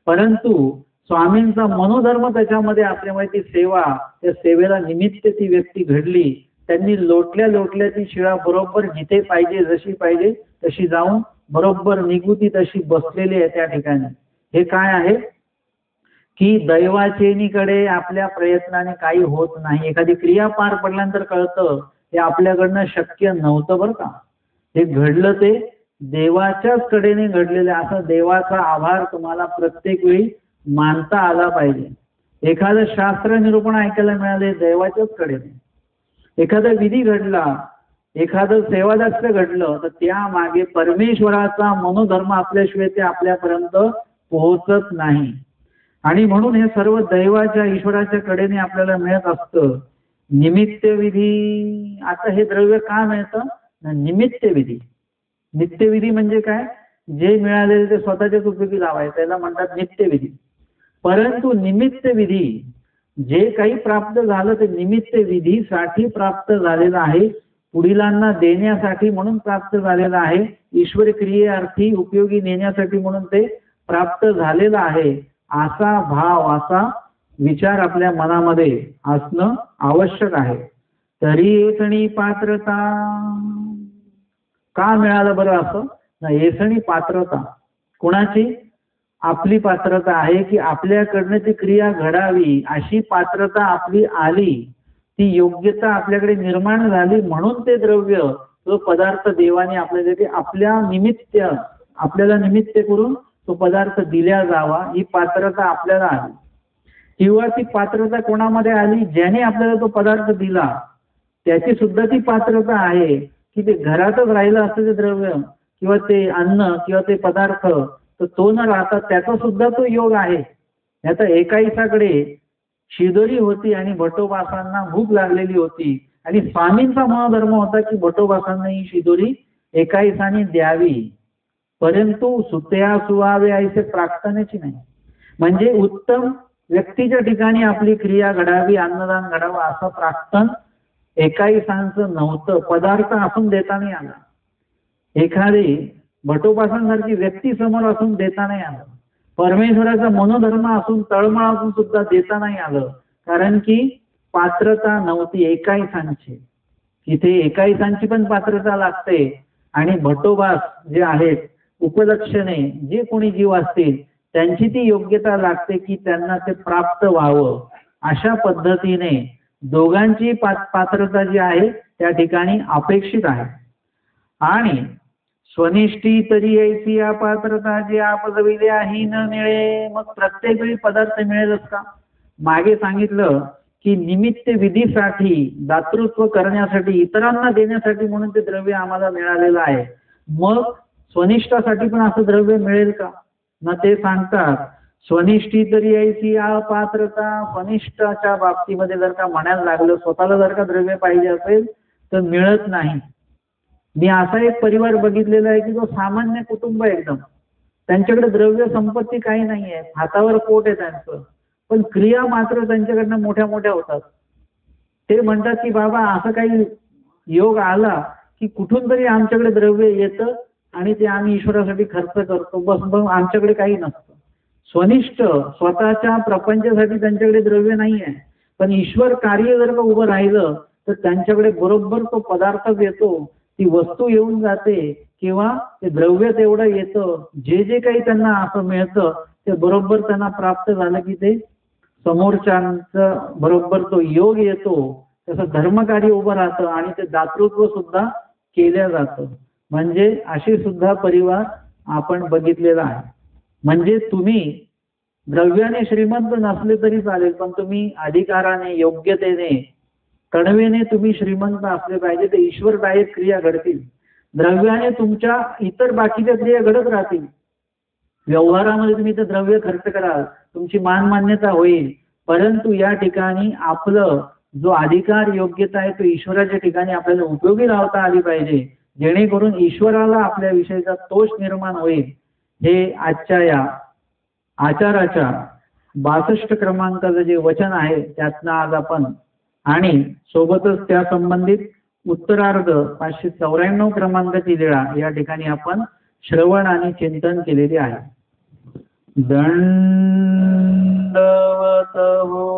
परंतु स्वामींचा मनोधर्म त्याच्यामध्ये असल्यामुळे ती सेवा, त्या सेवेला निमित्त ती व्यक्ती घडली. त्यांनी लोटल्या लोटल्या ती शिळा बरोबर जिथे पाहिजे जशी पाहिजे तशी जाऊन बरोबर निगुती तशी बसलेली आहे त्या ठिकाणी. हे काय आहे की दैवाचेनीकडे आपल्या प्रयत्नाने काही होत नाही. एखादी क्रिया पार पडल्यानंतर कळतं हे आपल्याकडनं शक्य नव्हतं बरं का, हे घडलं ते देवाच्याच कडेने घडलेलं. असा देवाचा आभार तुम्हाला प्रत्येक वेळी मानता आला पाहिजे. एखादं शास्त्र निरूपण ऐकायला मिळाले देवाच्याच कडेने, एखादा विधी घडला, एखादं सेवादास्य घडलं, तर त्या मागे परमेश्वराचा मनोधर्म असल्याशिवाय ते आपल्यापर्यंत पोहोचत नाही. आणि म्हणून हे सर्व दैवाच्या ईश्वराच्या कडेने आपल्याला मिळत असतं. निमित्त विधी, आता हे द्रव्य का मिळतं, निमित्त विधी. नित्यविधी म्हणजे काय, जे मिळालेले ते स्वतःच्याच उपयोगी लावायचं, त्याला म्हणतात नित्यविधी. परंतु निमित्त विधी जे काही प्राप्त झालं ते निमित्त विधीसाठी प्राप्त झालेलं आहे, पुढीलांना देण्यासाठी म्हणून प्राप्त झालेलं आहे, ईश्वर क्रियेअर्थी उपयोगी नेण्यासाठी म्हणून ते प्राप्त झालेलं आहे. असा भाव, असा विचार आपल्या मनामध्ये असणं आवश्यक आहे. तरी एसणी पात्रता, का मिळालं बरं असं ना, एसणी पात्रता कुणाची, आपली पात्रता आहे की आपल्याकडनं ती क्रिया घडावी अशी पात्रता आपली आली, ती योग्यता आपल्याकडे निर्माण झाली, म्हणून ते द्रव्य, तो पदार्थ देवाने आपल्याला आपल्या निमित्त, आपल्याला निमित्त करून तो पदार्थ दिल्या जावा, ही पात्रता आपल्याला आली. किंवा ती पात्रता कोणामध्ये आली, ज्याने आपल्याला तो पदार्थ दिला त्याची सुद्धा ती पात्रता आहे की ते घरातच राहिलं असतं ते द्रव्य किंवा ते अन्न किंवा ते पदार्थ, तर तो न राहता त्याचा सुद्धा तो योग आहे. आता एकाईसाकडे शिदोरी होती आणि भटोबासांना भूक लागलेली होती, आणि स्वामींचा मनोधर्म होता की भटोबासांना ही शिदोरी एकाईसाने द्यावी, परंतु सुत्या सुवावे ऐसे प्रार्थनेची नाही. म्हणजे उत्तम व्यक्तीच्या ठिकाणी आपली क्रिया घडावी, अन्नदान घडावं असं प्रार्थन एकाईसांचं नव्हतं. पदार्थ असून देता नाही आला, एखादी भटोपासांसारखी व्यक्ती समोर असून देता नाही आलं, परमेश्वराचा मनोधर्म असून तळमळ असून सुद्धा देता नाही आलं, कारण की पात्रता नव्हती एकाईसांची. तिथे एकाईसांची पण पात्रता लागते, आणि भटोबास जे आहेत उपलक्षणे जे कोणी जीव असतील त्यांची ती योग्यता लागते की त्यांना ते प्राप्त व्हावं. अशा पद्धतीने दोघांची पात्रता जी आहे त्या ठिकाणी अपेक्षित आहे. आणि स्वनिष्ठी तरी ऐसी या पात्रता जी आपजविल्या ही न मिळे, मग प्रत्येक वेळी पदार्थ मिळेलच का. मागे सांगितलं की निमित्त विधीसाठी, दातृत्व करण्यासाठी, इतरांना देण्यासाठी म्हणून ते द्रव्य आम्हाला मिळालेलं आहे, मग स्वनिष्ठासाठी पण असं द्रव्य मिळेल का ना. ते सांगतात स्वनिष्ठी तरी ऐसी अपात्रता. स्वनिष्ठाच्या बाबतीमध्ये जर का म्हणायला लागलं, स्वतःला जर का द्रव्य पाहिजे असेल तर मिळत नाही. मी असा एक परिवार बघितलेला आहे की जो सामान्य कुटुंब एकदम, त्यांच्याकडे द्रव्य संपत्ती काही नाही आहे, हातावर पोट आहे त्यांचं, पण क्रिया मात्र त्यांच्याकडनं मोठ्या मोठ्या होतात. ते म्हणतात की बाबा असं काही योग आला की कुठून तरी आमच्याकडे द्रव्य येतं आणि ते आम्ही ईश्वरासाठी खर्च करतो, बस मग आमच्याकडे काही नसतं. स्वनिष्ठ स्वतःच्या प्रपंचासाठी त्यांच्याकडे द्रव्य नाही आहे, पण ईश्वर कार्य जर का उभं राहिलं तर त्यांच्याकडे बरोबर तो पदार्थच येतो. ती वस्तू येऊन जाते किंवा ते द्रव्य तेवढं येतं, जे जे काही त्यांना असं मिळतं ते बरोबर त्यांना प्राप्त झालं की ते समोरच्यांचं बरोबर तो योग येतो, तसं धर्मकार्य उभं राहतं आणि ते दातृत्व सुद्धा केल्या जातं. म्हणजे अशी सुद्धा परिवार आपण बघितलेला आहे. म्हणजे तुम्ही द्रव्याने श्रीमंत नसले तरी चालेल, पण तुम्ही अधिकाराने, योग्यतेने, कणवेने तुम्ही श्रीमंत असले पाहिजे. ते ईश्वरदायक क्रिया घडतील. द्रव्याने तुमच्या इतर बाकीच्या क्रिया घडत राहतील. व्यवहारामध्ये तुम्ही ते द्रव्य खर्च कराल, तुमची मानमान्यता होईल, परंतु या ठिकाणी आपलं जो अधिकार, योग्यता आहे तो ईश्वराच्या ठिकाणी आपल्याला उपयोगी लावता आली पाहिजे, जेणेकरून ईश्वराला आपल्या विषयीचा तोष निर्माण होईल. हे आजच्या या आचाराच्या 62 क्रमांकाचं जे वचन आहे त्यातनं आज आपण आणि सोबतच त्या संबंधित उत्तरार्ध 594 क्रमांकाची लीळा या ठिकाणी आपण श्रवण आणि चिंतन केलेली आहे. दंडवत हो